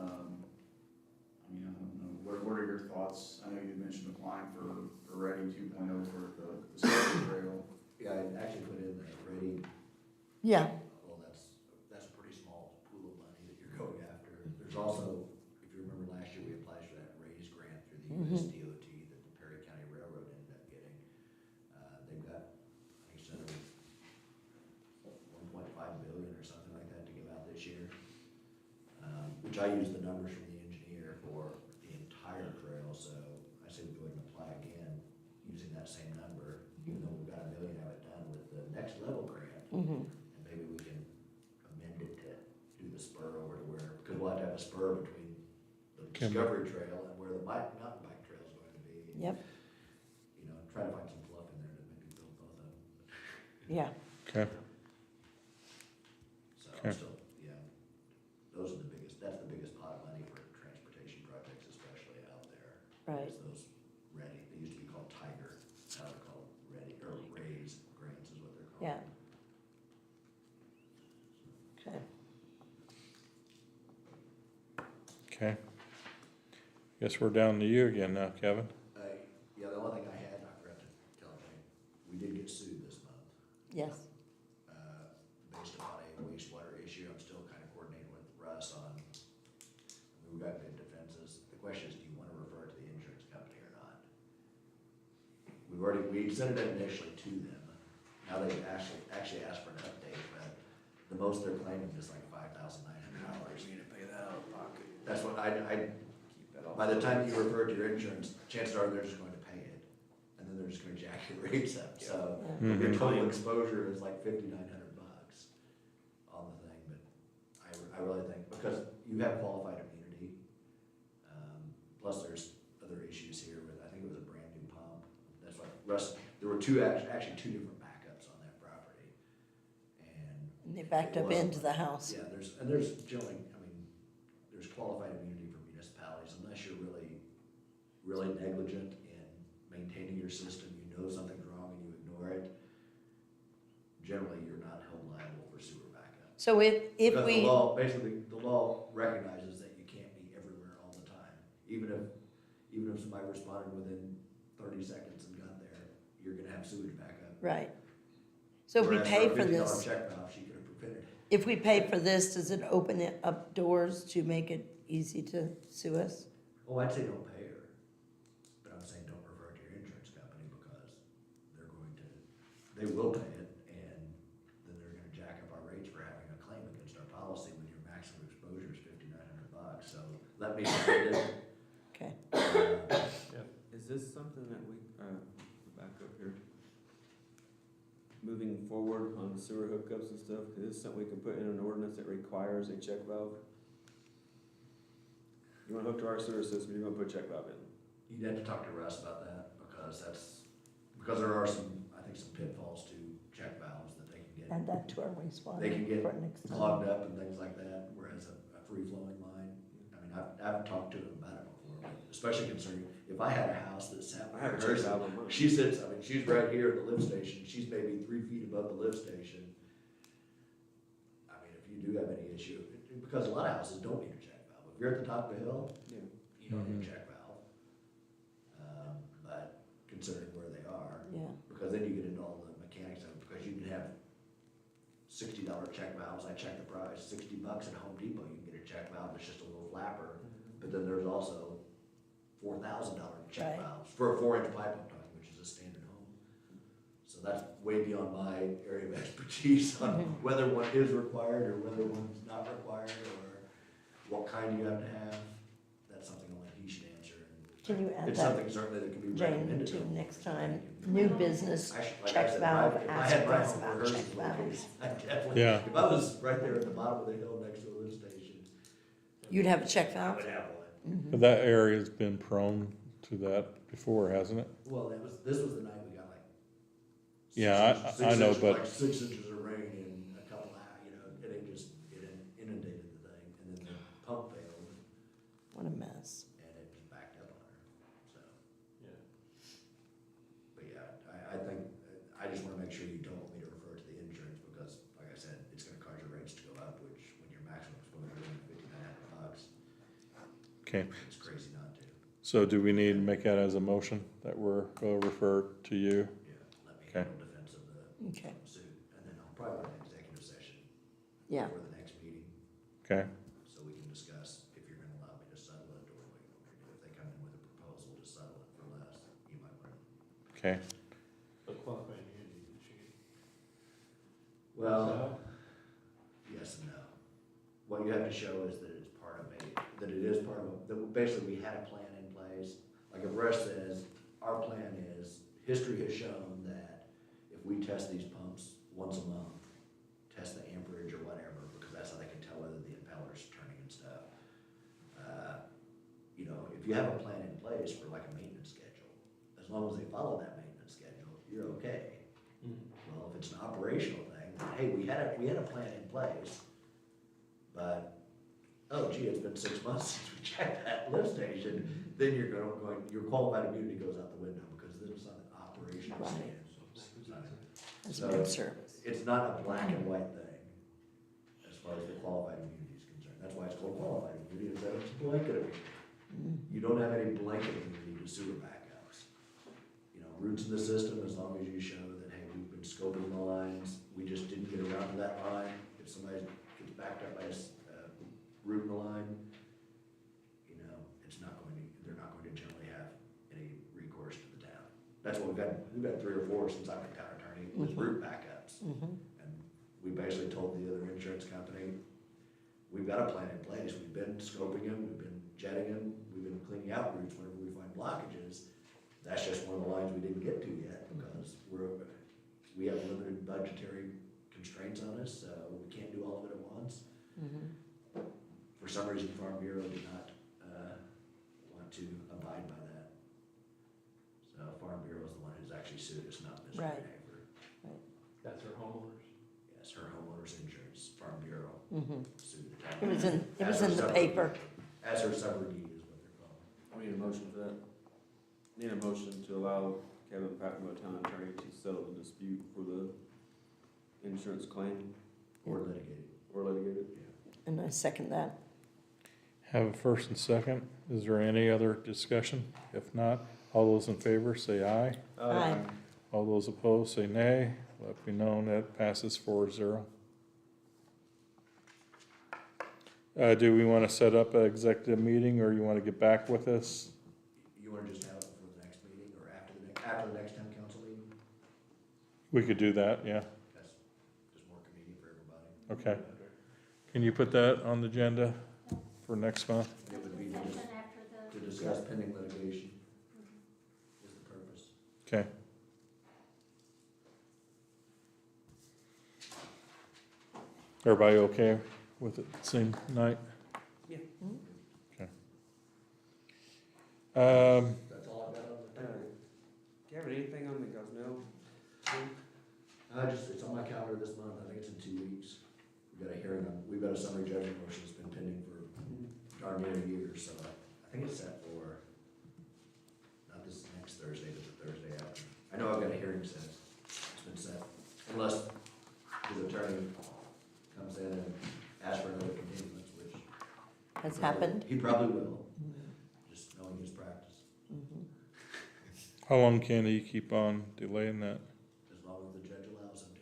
mean, I don't know, what are your thoughts? I know you mentioned applying for Ready 2.0 for the State Trail. Yeah, I actually put in the ready, Yeah, well, that's a pretty small pool of money that you're going after. There's also, if you remember last year, we applied for that raised I used the numbers from the engineer for the entire trail, so I said we go ahead and apply again using that same number, even though we've got $1 million of it done with the next level grant. Mhm. And maybe we can amend it to do the spur over to where, because we'll have to have a spur between the Discovery Trail and where the mountain bike trail is going to be. Yep, You know, try to find some fluff in there to maybe build both of them. yeah, Okay, So Okay. I'm still, yeah, those are the biggest, that's the biggest pot of money for transportation projects, especially out there. right. Is those ready, they used to be called Tiger, now they're called ready, or Raise grants is what they're called. Yeah. Okay. okay. Guess we're down to you again now, Kevin. Yeah, the only thing I had, I forgot to tell you, we did get sued this month. Yes. Based upon a wastewater issue. I'm still kind of coordinating with Russ on, we've got good defenses. The question is, do you want to refer it to the insurance company or not? We sent it initially to them. Now they've actually asked for an update, but the most they're claiming is like $5,900. You need to pay that out of pocket. That's what Keep that off. by the time you refer it to your insurance, chances are they're just going to pay it. And then they're just going to jack your rates up. So Yeah. your Mhm. total exposure is like $5,900 on the thing, but I really think, because you have qualified immunity, plus there's other issues here with, I think it was a brand new pump. That's what Russ, there were actually two different backups on that property. And they backed up into the house. Yeah, there's generally, I mean, there's qualified immunity for municipalities unless you're really negligent in maintaining your system, you know something's wrong and you ignore it. Generally, you're not held liable for sewer backup. So if Because we, basically, the law recognizes that you can't be everywhere all the time. Even if somebody responded within 30 seconds and got there, you're gonna have sewage backup. right. So if we Whereas pay a for $50 this, check valve, she could have prevented it. if we pay for this, does it open it up doors to make it easy to sue us? Oh, I'd say don't pay her, but I'm saying don't refer it to your insurance company because they will pay it, and then they're gonna jack up our rates for having a claim against our policy when your maximum exposure is $5,900. So let me know. Okay. Is this something that we, back up here? Moving forward on sewer hookups and stuff, is this something we can put in an ordinance that requires a check valve? You wanna hook to our sewer system, you're gonna put a check valve in. You'd have to talk to Russ about that, because there are some pitfalls to check valves that they can get. Add that to our wastewater. They can get for next time. clogged up and things like that, whereas a free-flowing line, I mean, I've talked to them about it before, but especially concerning, if I had a house that sat. I have a check valve on mine. She sits, I mean, she's right here at the lift station, she's maybe 3 feet above the lift station. I mean, if you do have any issue, because a lot of houses don't need a check valve, if you're at the top of the hill, Yeah. you don't need a check valve. But considering where they are, Yeah, because then you get into all the mechanics of it, because you can have $60 check valves, I checked the price, $60 at Home Depot, you can get a check valve, it's just a little flapper, but then there's also $4,000 check Right. valves, for a 4-inch pipe I'm talking, which is a standard home. So that's way beyond my area of expertise on whether one is required, or whether one's not required, or what kind you have to have, that's something only he should answer. And can you add it's that, something certainly that can be Jane, recommended. to next time? New business, Like I check said, valve, if I ask had my Russ home about where hers check is valves. located, I definitely, Yeah. if I was right there at the bottom of the hill next to a lift station, You'd have a check I valve? would have one. Mhm. But that area's been prone to that before, hasn't it? Well, this was the night we got like. Yeah, I know, but- Like 6 inches of rain in a couple hours, and it inundated the thing, and then the pump failed, What a mess. and it just backed up on her, so. Yeah. But yeah, I think, I just wanna make sure you don't want me to refer to the insurance, because, like I said, it's gonna cause your rates to go up, which, when your maximum exposure is $5,900, Okay, it's crazy not to. so do we need to make that as a motion that we'll refer to you? Yeah, let me Okay. handle defense of the Okay, suit, and then I'll probably want an executive session yeah, before the next meeting, Okay, so we can discuss if you're gonna allow me to settle it, or what you want me to do. If they come in with a proposal to settle it for less, you might want to. okay, But qualified immunity, did she? Well, yes and no. What you have to show is that it's part of that it is part of, that basically we had a plan in place. Like if Rush says, our plan is, history has shown that if we test these pumps once a month, test the amperage or whatever, because that's how they can tell whether the impeller's turning and stuff. You know, if you have a plan in place for like a maintenance schedule, as long as they follow that maintenance schedule, you're okay. Well, if it's an operational thing, then, hey, we had a plan in place, but, oh gee, it's been 6 months since we checked that lift station, then you're your qualified immunity goes out the window, because this is not an operational Right. stand. As So been service. it's not a black and white thing as far as the qualified immunity is concerned. That's why it's called qualified immunity, is that it's blanket immunity. You don't have any blanket immunity to sewer backups. You know, roots in the system, as long as you show that, hey, we've been scoping the lines, we just didn't get around to that line. If somebody gets backed up by a root in the line, you know, they're not going to generally have any recourse to the town. That's what we've had 3 or 4 since I've been town attorney, with root backups. And we basically told the other insurance company, we've got a plan in place, we've been scoping them, we've been jetting them, we've been cleaning out roots whenever we find blockages. That's just one of the lines we didn't get to yet, because we have limited budgetary constraints on us, so we can't do all of it at once. For some reason, Farm Bureau did not want to abide by that. So Farm Bureau is the one who's actually sued us, not Mr. Right. Haver. That's her homeowners. Yes, her homeowner's insurance, Farm Bureau sued the town. It was in the paper. As her subrogate is what they're called. We need a motion for that. Need a motion to allow Kevin Patton, town attorney, to settle the dispute for the insurance claim Or litigated. or litigate it. And I second that. Have a first and second. Is there any other discussion? If not, all those in favor say aye. Aye. All those opposed say nay. Let me know that passes 4-0. Do we want to set up an executive meeting, or you want to get back with us? You wanna just have it before the next meeting, or after the next town council meeting? We could do that, yeah. That's just more convenient for everybody. Okay. Can you put that on the agenda for next month? It would be to Session after the. discuss pending litigation is the purpose. Okay. Everybody okay with it, same night? Yeah. Okay. That's all I've got on the table. Do you have anything on the Gosnell? It's on my calendar this month, I think it's in 2 weeks. We've got a summary judgment motion that's been pending for darn near a year, so I think it's set for, not this next Thursday, but the Thursday after. I know I've got a hearing set, it's been set, unless his attorney comes in and asks for another continuance, which. Has happened. He probably will, just knowing his practice, How long can he keep on delaying that? as long as the judge allows him to.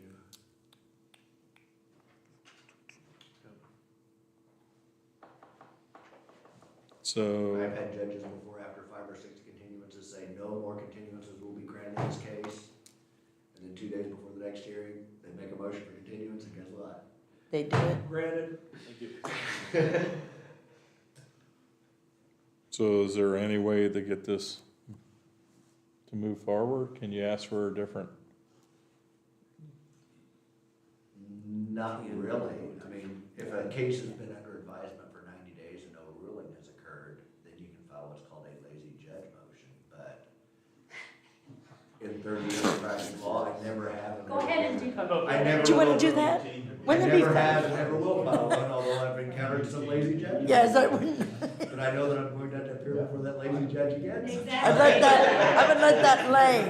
So, I've had judges before, after 5 or 6 continuances, say no more continuances will be granted in this case. And then 2 days before the next hearing, they make a motion for continuance, and guess what? They do it. Granted. so is there any way to get this to move forward? Can you ask for a different? Not really. I mean, if a case has been under advisement for 90 days and no ruling has occurred, then you can file what's called a lazy judge motion. But in 30 years of practicing law, I never have. Go ahead and do. I never. Do you want will. to do that? I Wouldn't it be never fun? have and never will file one, although I've encountered some lazy judges. Yes, I wouldn't. But I know that I'm going to have to appear before that lazy judge again. Exactly. I would let that lay.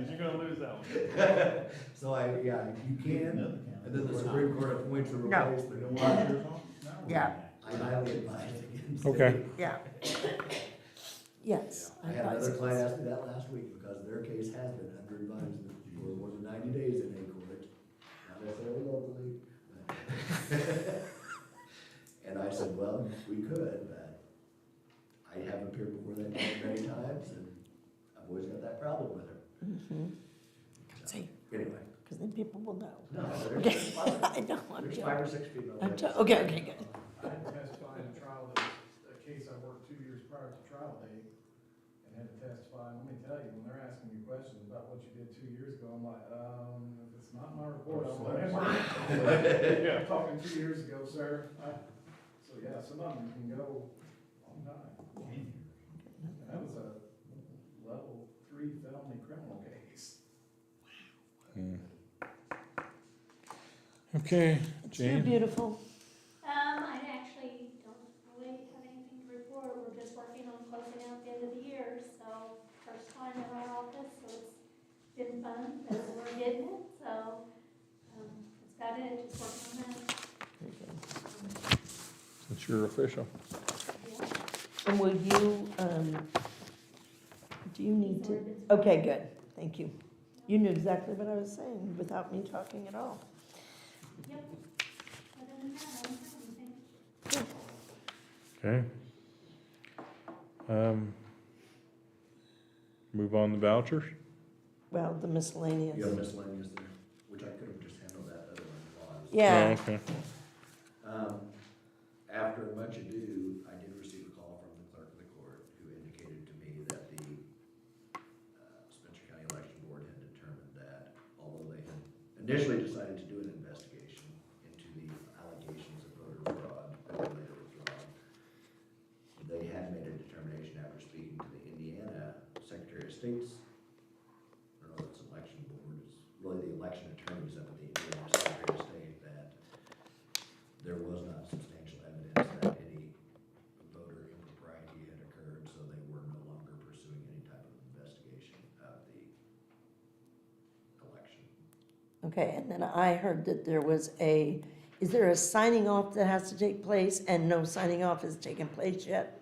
You're gonna lose that one. So you can, and then the Supreme Court appoints a No. replacement. Yeah, I highly advise against it. Okay. yeah. Yes. I had another client ask me that last week, because their case has been under advisement for more than 90 days in a court, not necessarily locally. but- And I said, well, we could, but I have appeared before that judge many times, and I've always got that problem with her. So, See, anyway. because then people will know. No, Okay, I know, I'm there's joking. 5 or 6 female I'm judges. okay, good. I testified in what you did 2 years ago. I'm like, if it's not my report, I won't answer. Yeah. I'm talking 2 years ago, sir. So yeah, some of them can go a long time. And that was a level 3 felony criminal case. Okay, It's too Jane? beautiful. I actually don't really have anything to report. We're just working on closing out the end of the year, so first time in our office, so it's been fun as we're getting it, so, that's about it, just working on that. Since you're official. Yeah. And will you, do you need to, okay, good, thank you. You knew exactly what I was saying without me talking at all. Yep. Other than that, I don't have anything. Okay. Move on to vouchers? Well, the miscellaneous. You have miscellaneous there, which I could have just handled that other one while I was. Yeah. Oh, okay. After much ado, I did receive a call from the clerk of the court who indicated to me that the Spencer County Election Board had determined that although they had initially decided to do an investigation into the allegations of voter fraud that were later withdrawn, they had made a determination after speaking to the Indiana Secretary of State's, I don't know if it's election board, it's really the election attorneys up at the Indiana Secretary of State, that there was not substantial evidence that any voter impropriety had occurred, so they were no longer pursuing any type of investigation of the election. Okay, and then I heard that there was is there a signing off that has to take place and no signing off has taken place yet?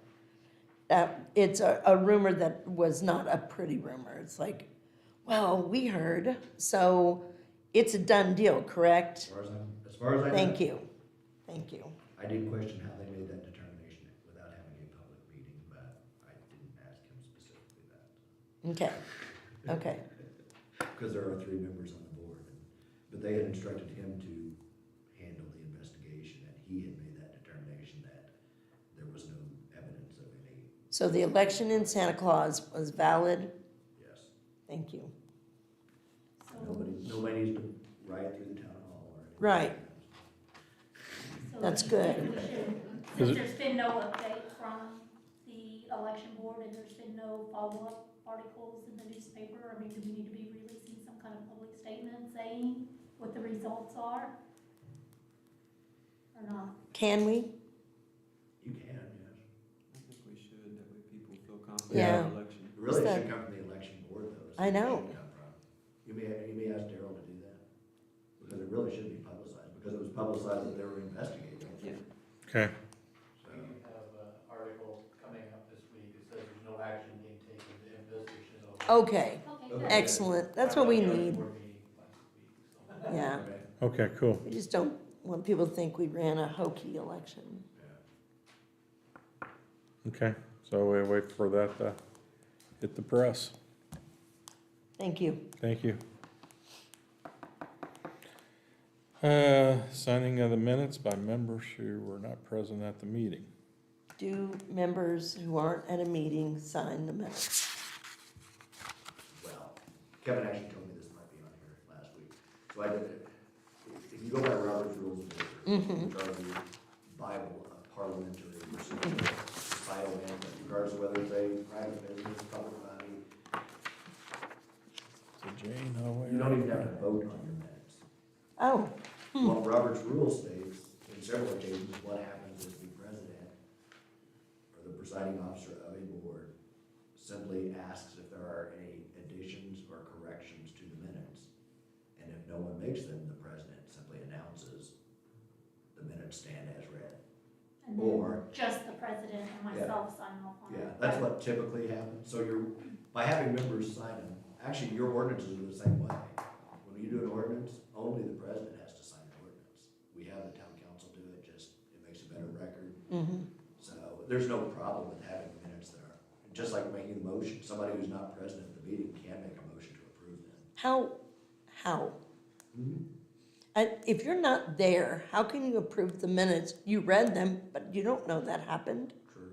It's a rumor that was not a pretty rumor. It's like, well, we heard, so it's a done deal, correct? As far as I know. Thank you, thank you. I did question how they made that determination without having a public meeting, but I didn't ask him specifically that. Okay, okay, Because there are 3 members on the board, but they had instructed him to handle the investigation, and he had made that determination that there was no evidence of any, so the election in Santa Claus was valid? yes. Thank you. Nobody needs to riot through the town hall or anything. Right. So That's we good. should- Is Since it- there's been no update from the election board and there's been no follow-up articles in the newspaper, I mean, do we need to be releasing some kind of public statement saying what the results are? Or not? Can we? You can, yes. I think we should, that way people feel Yeah. confident in the election. It really Is that- should come from the election board, though. is I where it know. should come from. You may ask Daryl to do that, because it really should be publicized, because it was publicized that they were investigating. Yeah. Okay, We have an article coming up this week, it says there's no action being taken, the investigation is over. Okay, Okay, Okay. good. excellent, that's what we I was at the need, board meeting last week, so. yeah. Okay. okay, cool. We just don't want people to think we ran a hokey election. Okay, so we wait for that to hit the press. Thank you. Thank you. Signing of the minutes by members who were not present at the meeting. Do members who aren't at a meeting sign the minutes? Well, Kevin actually told me this might be on here last week. So I did it. If you go by Robert's Rules of Order, which are the Bible of parliamentary procedure, entitlement, regardless of whether it's a private business, public body, So Jane, I'll you don't even have to vote on your minutes. Oh, Well, Robert's Rules states, in several occasions, what happens is the president or the presiding officer of a board simply asks if there are any additions or corrections to the minutes. And if no one makes them, the president simply announces the minutes stand as read. And then Or, just the president and myself sign off on it. yeah, that's what typically happens. So by having members sign them, actually, your ordinances are the same way. When you do an ordinance, only the president has to sign the ordinance. We have the town council do it, just, it makes a better record. So there's no problem with having minutes that are, just like making the motion, somebody who's not present at the meeting can make a motion to approve them. how? If you're not there, how can you approve the minutes? You read them, but you don't know that happened. True.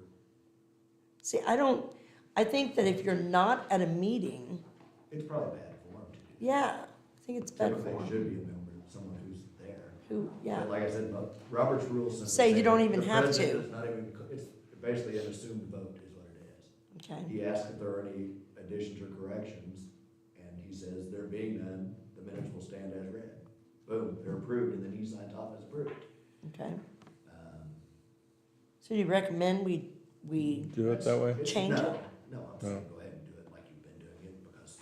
See, I think that if you're not at a meeting, It's probably bad Yeah, I think it's better Typically, for it them. should be a member, someone who's there. Who, yeah, But like I said, Robert's rules. simply Say you don't that even the have president to. does not even, it's basically an assumed vote is what it is. okay, He asks if there are any additions or corrections, and he says there being none, the minutes will stand as read. Boom, they're approved, and then he signs off as approved. okay. Um, So you recommend we, Do it that way? it's- Change no, it? No, I'm saying go ahead and do it like you've been doing it, because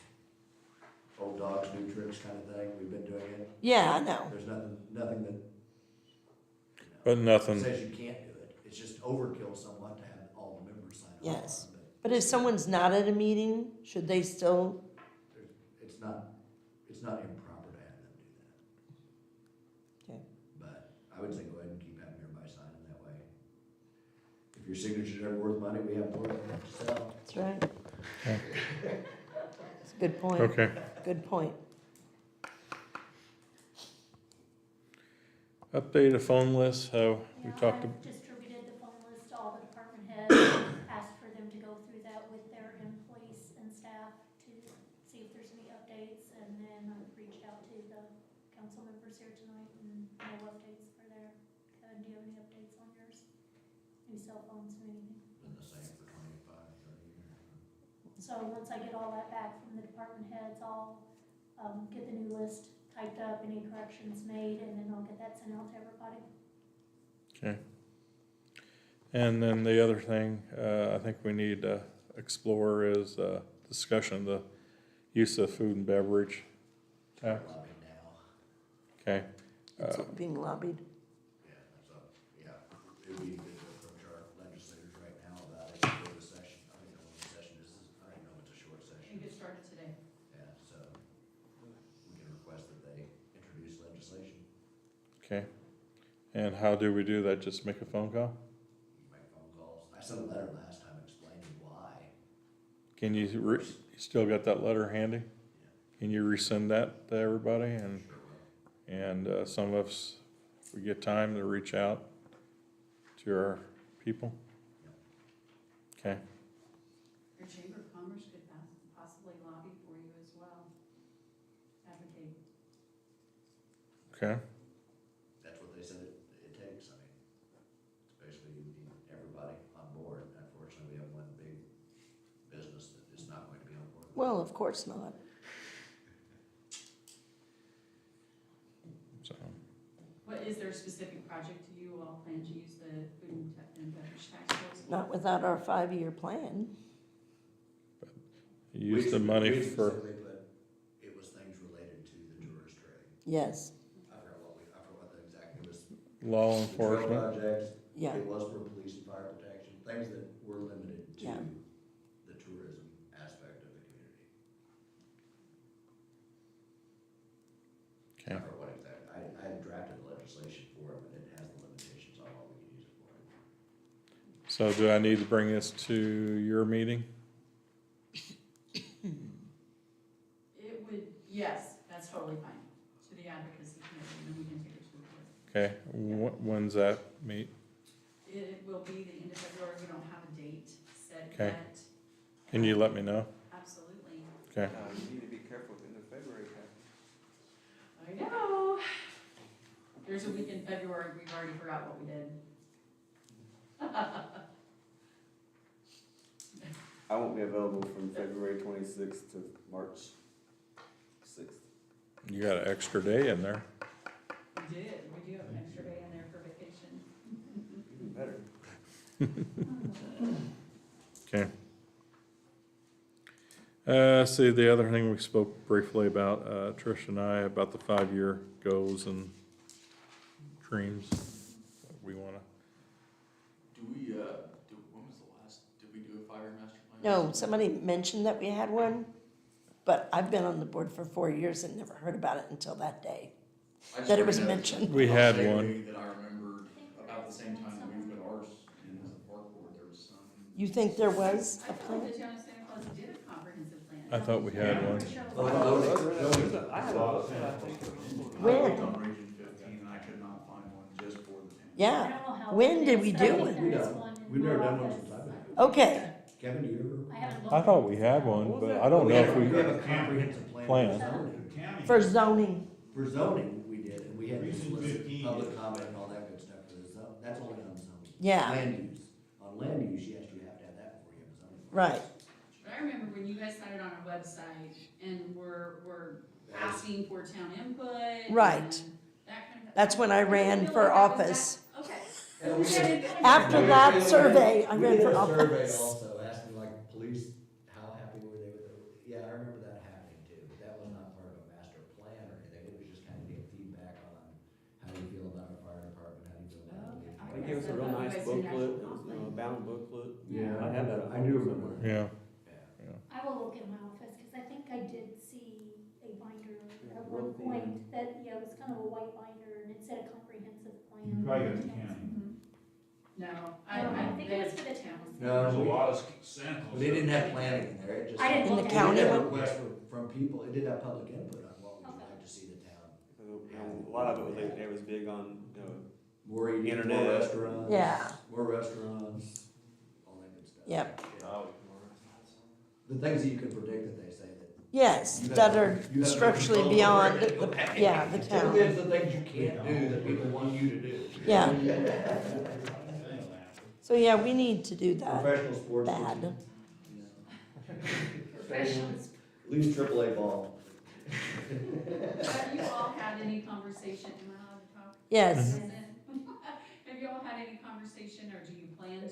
old dogs, new tricks kind of thing, we've been doing it. yeah, I know. There's nothing that, But nothing, says you can't do it. It's just overkill somewhat to have all the members sign off on it. Yes. But if someone's not at a meeting, should they still, It's not improper to have them do that. Okay. But I would say go ahead and keep having everybody sign them that way. If your signatures are worth money, we have more of them to sell. that's right. That's a good point, okay. good point. Update a phone list, how we Yeah, talked, I've distributed the phone list to all the department heads, asked for them to go through that with their employees and staff to see if there's any updates, and then I've reached out to the council members here tonight, and no updates for there. Kevin, do you have any updates on yours? Any cell phones or anything? Been the same for 25, 30 years. So once I get all that back from the department heads, I'll, get the new list typed up, any corrections made, and then I'll get that sent out to everybody. okay. And then the other thing, I think we need to explore is, discussion of the use of food and beverage tax, Lobby now. okay? It's being lobbied. Yeah, it'd be good to approach our legislators right now about it before the session. I don't know when the session is, I don't know if it's a short I session. think it started today. Yeah, so we can request that they introduce legislation. Okay. And how do we do that? Just make a phone call? You make phone calls. I sent a letter last time explaining why. Can you, you still got that letter handy? Can you resend that to everybody? And, Sure will. some of us, if we get time to reach out to our people? Okay, Your Chamber of Commerce could possibly lobby for you as well. Advocate. okay, That's what they said it takes. I mean, it's basically you need everybody on board. Unfortunately, we have one big business that is not going to be on board. Well, of course not. so, What, is there a specific project you all plan to use the food and beverage tax for? Not without our 5-year plan. use the money We for, specifically put, it was things related to the tourist trade. Yes, I forgot what the exact, it was. law the trail enforcement, projects. yeah, It was for police and fire protection, things that were limited to Yeah. the tourism aspect of the community. okay. I forgot what exactly, I had drafted the legislation for it, but it has the limitations on what we can use it for. So do I need to bring this to your meeting? It would, yes, that's totally fine, to the advocacy committee, and then we can take it to the board. Okay, when's that meet? It will be the end of February, we don't have a date set Okay. yet. Can you let me know? Absolutely. Okay, You need to be careful in the February, I know. There's a week in February, we've already forgot what we did. I won't be available from February 26th to March 6th. you got an extra day in there. We do have an extra day in there for vacation. Even better. Okay. See, the other thing we spoke briefly about, Trish and I, about the 5-year goals and dreams that we wanna, Do we, when was the last, did we do a 5-year master plan? no, somebody mentioned that we had one, but I've been on the board for 4 years and never heard about it until that day, I just that it was remember mentioned. We had vaguely one. That I remembered about the same time that we put ours in as a park board, there was some. You think there was I a thought plan? the town of Santa Claus did a comprehensive plan. I thought we had one. I had a vote, I think. When? I looked on Region 15 and I could not find one just for the town. I Yeah, don't know how When it did is, we but do I think it? there is one in We've never my done one office. since I've been here. okay, Kevin, do you ever? I haven't looked I thought at we it. had one, but I don't know if We we, have a comprehensive plan plan. For zoning. For zoning, we did, and we had to Region solicit 15 public is- comment and all that good stuff for the zone, that's only on zoning. Yeah. Land use, on land use, yes, you have to have that before you have a zoning. Right. But I remember when you guys started on our website and were asking for town input. Right. and that kind of. That's when I ran didn't feel for like that was office. that- Okay. And we did- After that survey, I We ran did for a survey office. also, asking like police, how happy were they with it? Yeah, I remember that happening too, but that was not part of a master plan or anything, it was just kind of get feedback on how do you feel about our fire department, how do you feel about it? Okay. They gave us a real nice booklet, it was, a bound booklet. Yeah, I have that. I do remember. Yeah. I will look in my office, because I think I did see a binder at real one thin. point that, yeah, it was kind of a white binder, and it said a comprehensive plan. You probably got the county. No, I think it was for the town. No, There's a we- lot of samples. But they didn't have planning in there, it just. I didn't In the look county at It it. did have one? requests from people, it did have public input on what we would Okay. like to see the town. A lot of it, they was big on, More eating, more Internet. restaurants. Yeah. More restaurants, all that good stuff. Yep. The things that you can predict that they say that. Yes, you have that no- are you have no structurally control beyond, over it. the yeah, the town. It's the things you can't do that people want you to do. Yeah. So, yeah, we need to do that Professional sports. bad. Professionals. At least AAA ball. Have you all had any conversation, am I allowed to talk? Yes. Have you all had any conversation, or do you plan to,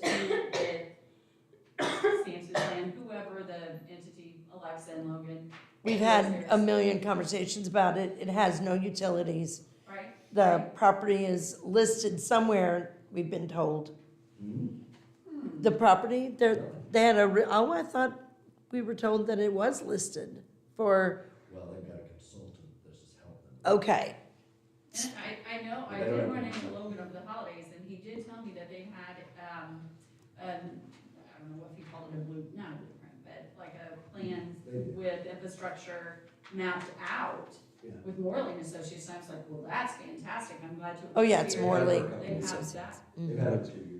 with Stanton and whoever the entity, Alexa and Logan, We've had a million conversations about it. It has no utilities. right? The property is listed somewhere, we've been told. The property, they had oh, I thought we were told that it was listed for, Well, they've got a consultant that is helping. okay. And I know, I They don't did have run any- into Logan over the holidays, and he did tell me that they had, I don't know if he called it not a blueprint, but like a plan They do. with infrastructure mapped out Yeah. with Morley and Associates. I was like, well, that's fantastic, I'm glad to. Oh, yeah, it's hear Morley They have Associates. that. They've had it 2 years.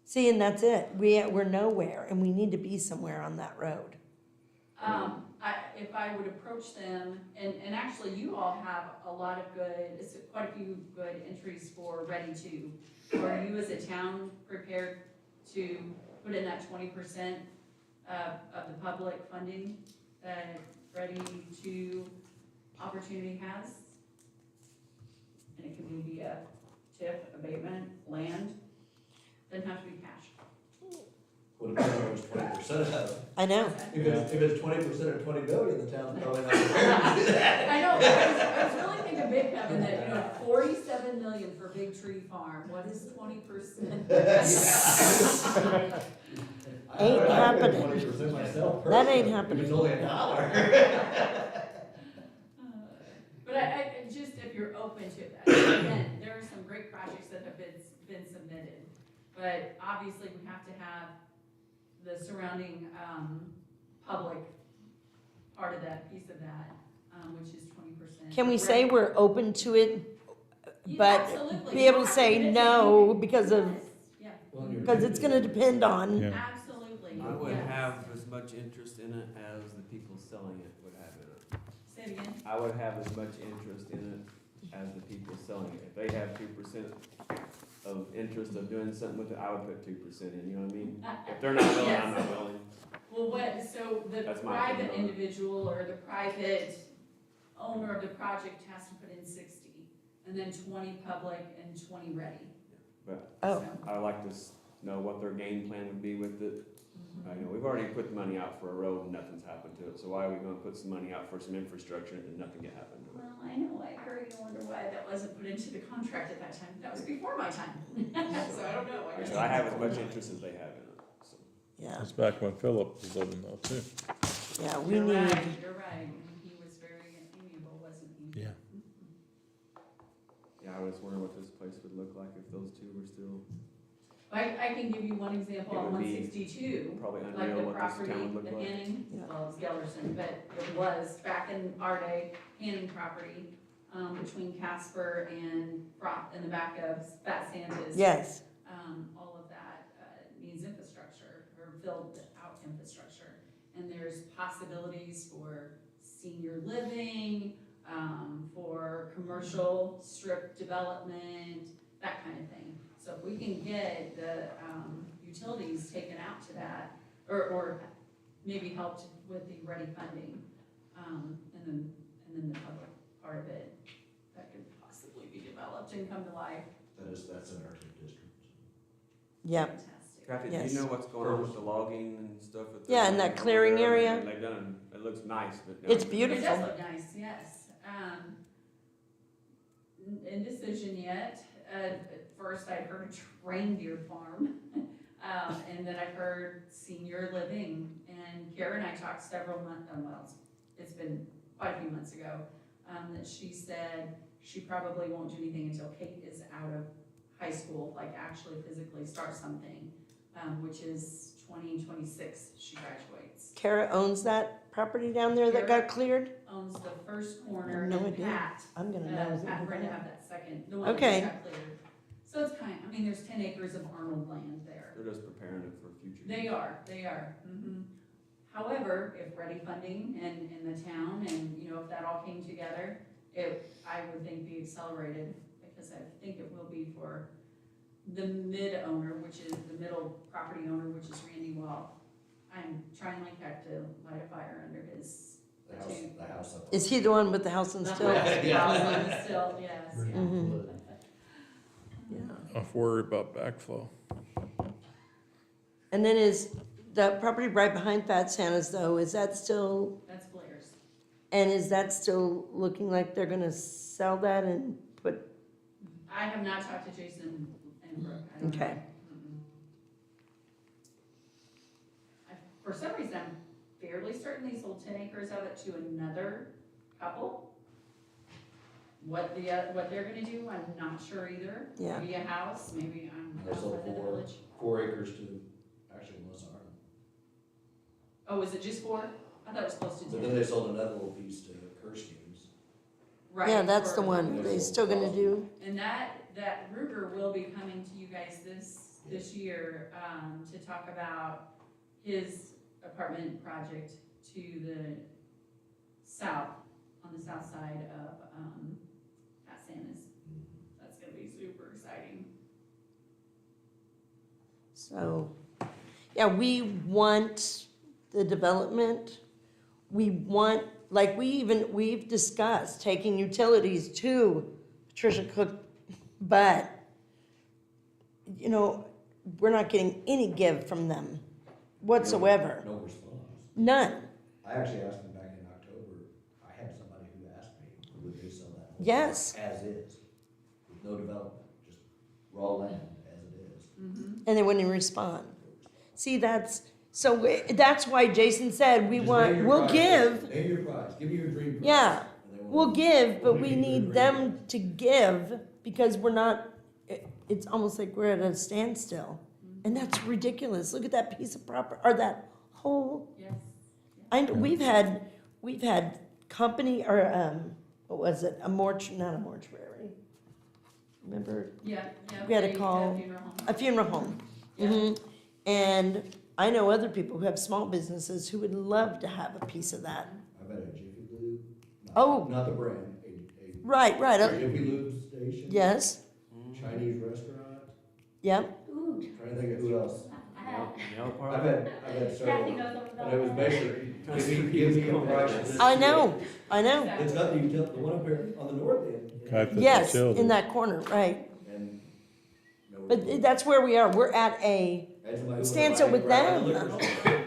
See, and that's it. We're nowhere, and we need to be somewhere on that road. If I would approach them, and actually you all have a lot of good, quite a few good entries for Ready To. Are you as a town prepared to put in that 20% of the public funding that Ready To opportunity has? And it can be via TIF, abatement, land, doesn't have to be cash. Well, depending on which 20% of it. I know. If it's 20% of 20 billion, the town's probably not prepared to do that. I know, I was really thinking big, Kevin, that, 47 million for Big Tree Farm, what is 20%? Ain't happening. 20% myself. That ain't personally. happening. It's only $1. But I just, if you're open to that, again, there are some great projects that have been submitted, but obviously we have to have the surrounding, public part of that, piece of that, which is 20%. Can we say we're open to it, Yeah, but absolutely. be able to say no because of, Yes, yeah, because it's gonna depend on, Yeah. absolutely. I would yes. have as much interest in it as the people selling it would have in it. Say it again. I would have as much interest in it as the people selling it. If they have 2% of interest of doing something with it, I would put 2% in, you know what I mean? If they're not willing, I'm not willing. Well, so the That's my private opinion on it. individual or the private owner of the project has to put in 60, and then 20 public and 20 ready. But oh, So, I would like to know what their game plan would be with it. mhm. I know, we've already put the money out for a road and nothing's happened to it, so why are we gonna put some money out for some infrastructure and nothing get happened to it? Well, I know, I heard you wonder why that wasn't put into the contract at that time. That was before my time. So I don't know. Like I said, I have as much interest as they have in it, so. yeah, That's back when Philip was living though, too. yeah, we You're need, right, you're right. And he was very amiable, wasn't he? Yeah. Yeah, I was wondering what this place would look like if those two were still, I can give you one example It on would be 162. probably Like unreal the what this property, town would the look like. Hanning, Yeah. well, it's Gellerson, but it was back in our day, Hanning property, between Casper and in the back of Fat Santa's. yes, All of that, needs infrastructure, or filled out infrastructure. And there's possibilities for senior living, for commercial strip development, that kind of thing. So if we can get the, utilities taken out to that, or maybe helped with the ready funding, and then the public part of it, that could possibly be developed and come to life. That's in our TIF district. Yep, Fantastic. Kathy, do Yes. you know what's going on with the logging and stuff? At the- Yeah, and that clearing area. They've done, it looks nice, but. it's It beautiful. does look nice, yes. Indecision yet. At first I heard reindeer farm, and then I heard senior living. And Kara and I talked several months, well, it's been quite a few months ago, that she said she probably won't do anything until Kate is out of high school, like actually physically start something, which is 2026 she graduates. Kara owns that property down there that got cleared? Owns the first corner, No and idea. Pat, I'm gonna know. Pat and Brenda have that second, the one that Okay. just got cleared. So it's kind, I mean, there's 10 acres of Arnold land there. They're just preparing it for future. They are. However, if ready funding in the town and, you know, if that all came together, I would think be accelerated, because I think it will be for the mid-owner, which is the middle property owner, which is Randy Wall. I'm trying like heck to light a fire under his. The house up. Is he the one with the house and The stills? house, the house on the still, yes, yeah. Mhm. Yeah. Don't worry about backflow. And then is the property right behind Fat Santa's though, is that still, That's Blair's. and is that still looking like they're gonna sell that and put, I have not talked to Jason and Brooke. I don't know. Okay. Mm-mm. For some reason, I'm fairly certain they sold 10 acres of it to another couple. What they're gonna do, I'm not sure either. Yeah. Maybe a house, maybe They sold outside the 4 village. 4 acres to, actually, Melissa Arnold. Oh, is it just 4? I thought it was close to But 10. then they sold another little piece to Kirschne's. Right, yeah, that's the for- one, they still gonna do? And that Ruger will be coming to you guys this year, to talk about his apartment project to the south, on the south side of, Pat Santa's. That's gonna be super exciting. So, yeah, we want the development. We want, like, we've discussed taking utilities to Patricia Cook, but, you know, we're not getting any give from them whatsoever. No response. None. I actually asked them back in October, I had somebody who asked me, would they sell that whole Yes. block as is, with no development, just raw land as it is. And they wouldn't even respond. See, that's why Jason said Just name your we'll price. give, Name your price, give me your dream price. Yeah. And they won't- we'll give, but won't we give you a need dream them price. to give because we're not, it's almost like we're at a standstill. And that's ridiculous. Look at that piece of property, or that whole, Yes. we've had company, or, what was it, not a mortuary. Remember, Yeah. We had a the call. funeral home. a funeral home. Yeah. Mhm. And I know other people who have small businesses who would love to have a piece of that. I've had a Jiffy Lube. Oh. Not the brand, Right, a Jiffy Lube station. yes, Chinese restaurant, yep, Ooh, trying to think of who else. I have, I've had Kathy several, knows all and about it was that. basically, give me a price of this. I know. It's got the the one up here on the north end. Okay, for Yes, utilities. in that corner, right. And. no But response. that's where we are. We're at a, I had somebody who stands wanted up to with buy it right them. in the liquor store.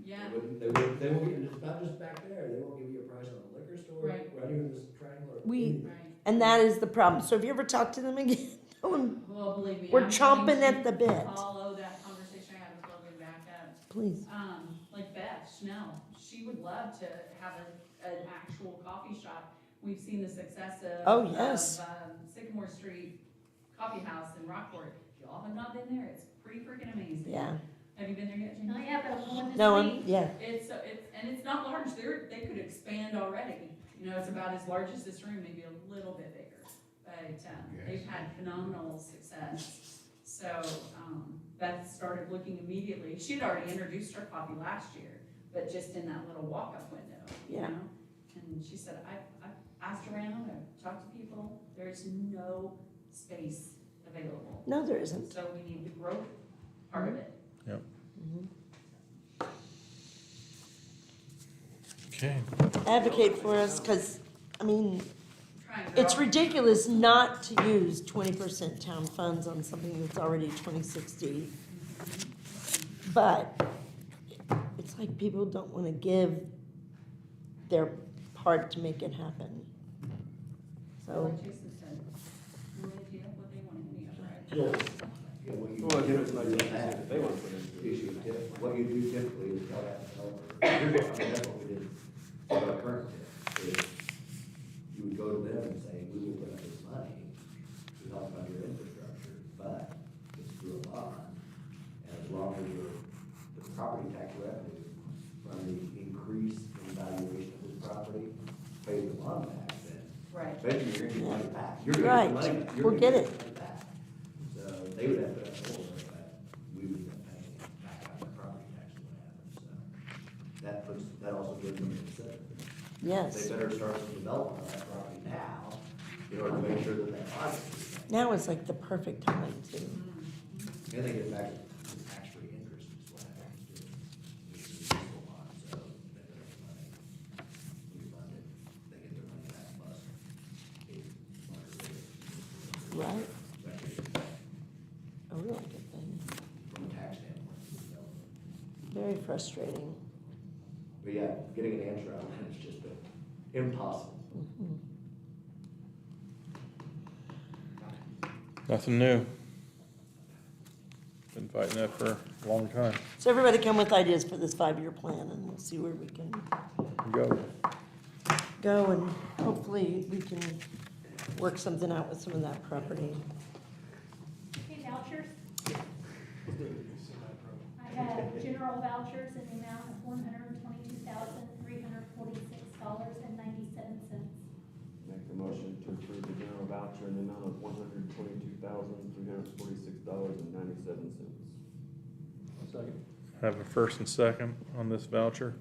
Yeah. They won't give, it's not just back there, they won't give you a price on the liquor store, Right. right here in this triangle. or We- anything. Right. and that is the problem. So if you ever talk to them again, tell them, Well, believe me. we're I'm chomping going at to the bit. Follow that conversation I had with Logan back up. Please. Like Beth Schnell, she would love to have an actual coffee shop. We've seen the success of. Oh, yes. Of, Sycamore Street Coffee House in Rockport. If y'all have not been there, it's pretty freaking amazing. Yeah. Have you been there yet, James? No, yeah, but I'm going this No, week. yeah. And it's not large, they could expand already. You know, it's about as large as this room, maybe a little bit bigger. But, they've had phenomenal success. So, Beth started looking immediately. She'd already introduced her coffee last year, but just in that little walk-up window, you Yeah. know? And she said, I've asked around, I've talked to people, there's no space available. No, there isn't. So we need the growth part of it. Mhm. Okay. Advocate for us, because, I mean, Trying to it's grow. ridiculous not to use 20% town funds on something that's already 2060. But it's like people don't want to give their part to make it happen. So So, like Jason said, we'll idea what they want in the right? Yeah, what you. Well, again, it's not do just that, that they want to put into it. issue tip, what you do typically is tell that developer, here's what, I mean, that's what we did with our current tip, is you would go to them and say, we will put up this money to help fund your infrastructure, but it's through a bond, and as long as the property tax revenue from the increase in valuation of this property pays the bond back, then Right. eventually you're gonna get money back. You're gonna Right, get money back. You're we'll gonna get it. money back. So they would have to put up more, but we would end up paying back out the property tax or what happens, so. That also gives them an incentive. yes. They better start some development on that property now, in order to make sure that that project is. Now is like the perfect time to. And they get back to tax-free interest is what happens too. Which is a useful bond, so they get their money, we fund it, they get their money back plus a larger rate. Right. That is, A really good thing. from a tax standpoint, for development. Very frustrating. But yeah, getting an answer out of it has just been impossible. Mhm. Nothing new. Been fighting that for a long time. So everybody come with ideas for this 5-year plan, and we'll see where we can Go. go, and hopefully we can work something out with some of that property. Okay, vouchers. I have general vouchers in the amount of $122,346.97. Make the motion to approve the general voucher in the amount of $122,346.97. Second. Have a first and second on this voucher.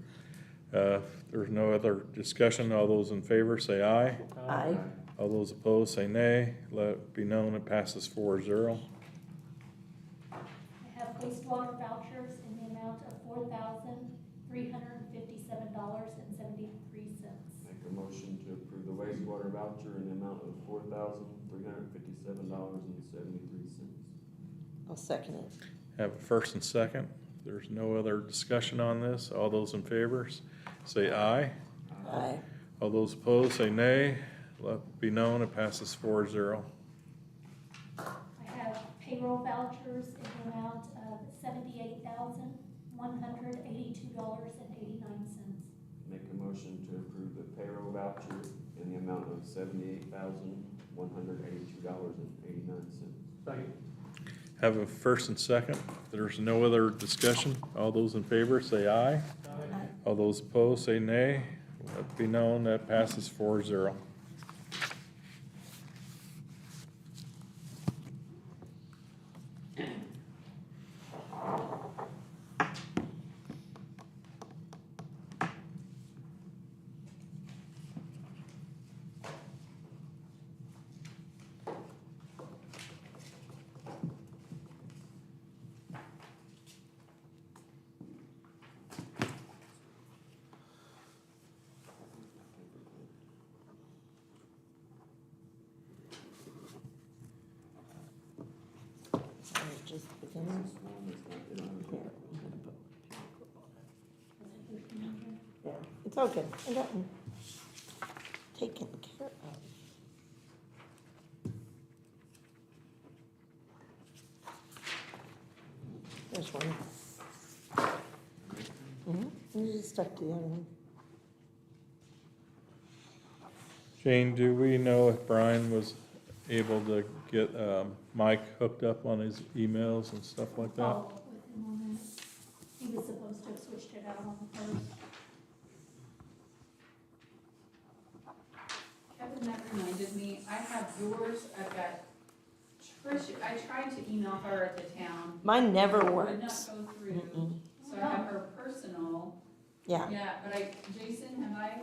If there's no other discussion, all those in favor say aye. Aye. All those opposed say nay. Let it be known it passes 4-0. I have wastewater vouchers in the amount of $4,357.73. Make a motion to approve the wastewater voucher in the amount of $4,357.73. I'll second it. Have a first and second. If there's no other discussion on this, all those in favor say aye. Aye. All those opposed say nay. Let it be known it passes 4-0. I have payroll vouchers in the amount of $78,182.89. Make a motion to approve the payroll voucher in the amount of $78,182.89. Second. Have a first and second. If there's no other discussion, all those in favor say aye. All those opposed say nay. Let it be known that passes 4-0. So just beginning. Here, I'm gonna put Yeah, it's all good. I got them taken care of. There's one. You just stuck to the other one. Jane, do we know if Brian was able to get Mike hooked up on his emails and stuff like that? Follow up with him on that. He was supposed to have switched it out on the first. Kevin, that reminded me, I have yours, I've got Trish, I tried to email her at the town. Mine never It would works. not go through, Mm-mm. so I have her personal. Yeah, Yeah, but Jason, have I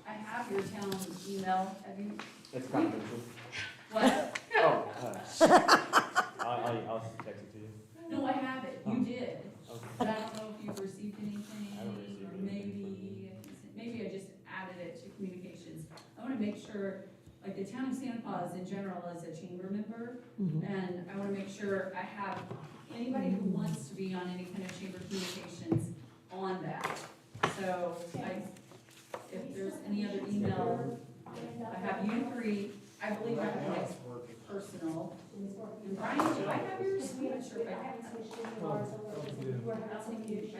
I have your town's email, have you, It's confidential. what? Oh, I'll text it to you. No, I have it, you did, Okay. but I don't know if you've received anything, I haven't received or anything maybe I just added it to communications. I wanna make sure, like, the town of Santa Claus in general is a chamber member, and I wanna make sure I have anybody who wants to be on any kind of chamber communications on that. So, if there's any other email, I have you three, I believe I have like personal. And Brian, do I have yours? I'm not sure if I have. I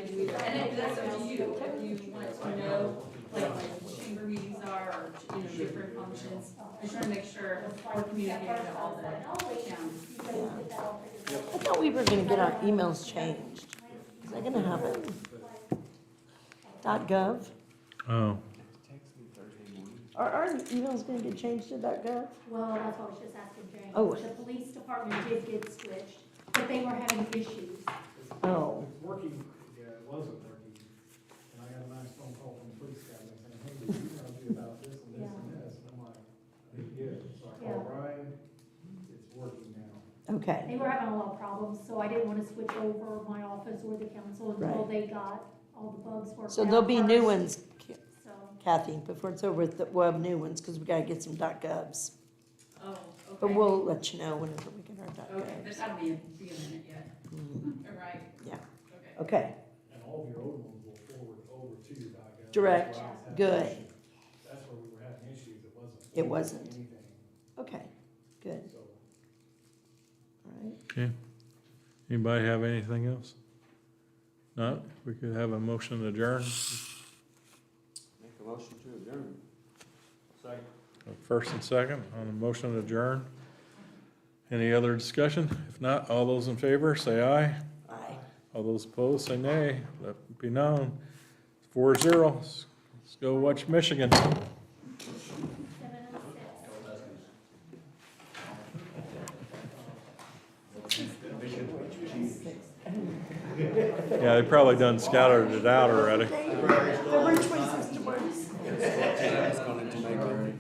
do either, and if that's up to you, if you want to know, like, what chamber meetings are, or, you know, different functions. I just wanna make sure we're communicating to all the towns. I thought we were gonna get our emails changed. Is that gonna happen? .gov? Oh, Text me Thursday morning. Are our emails gonna get changed to .gov? Well, that's what I was just asking James. Oh. The police department did get switched, but they were having issues. Oh. It's working, yeah, it wasn't working, and I got a nice phone call from the police cabinet saying, hey, did you know about this and this and this? And I'm like, yeah, so I called Brian, it's working now. Okay, They were having a lot of problems, so I didn't want to switch over my office or the council until they got all the bugs worked out. so there'll be new first. ones, So, Kathy, before it's over, we'll have new ones, because we gotta get some .govs. Oh, okay. But we'll let you know whenever we get our Okay, but .govs. that'll be a minute yet, Mhm. all right? Yeah. Okay. Okay, And all of your old ones will forward over to your .gov. Direct. That's where I was having Good. issues. That's where we were having issues, it wasn't. It wasn't. Anything, okay, good, so. all right. okay. Anybody have anything else? No, we could have a motion to adjourn. Make a motion to adjourn. Second. First and second on the motion to adjourn. Any other discussion? If not, all those in favor, say aye. Aye. All those opposed, say nay. Let it be known. 4-0. Let's go watch Michigan. 7:06. Yeah, they probably done scattered it out already. February 26th tomorrow. It's going into make already.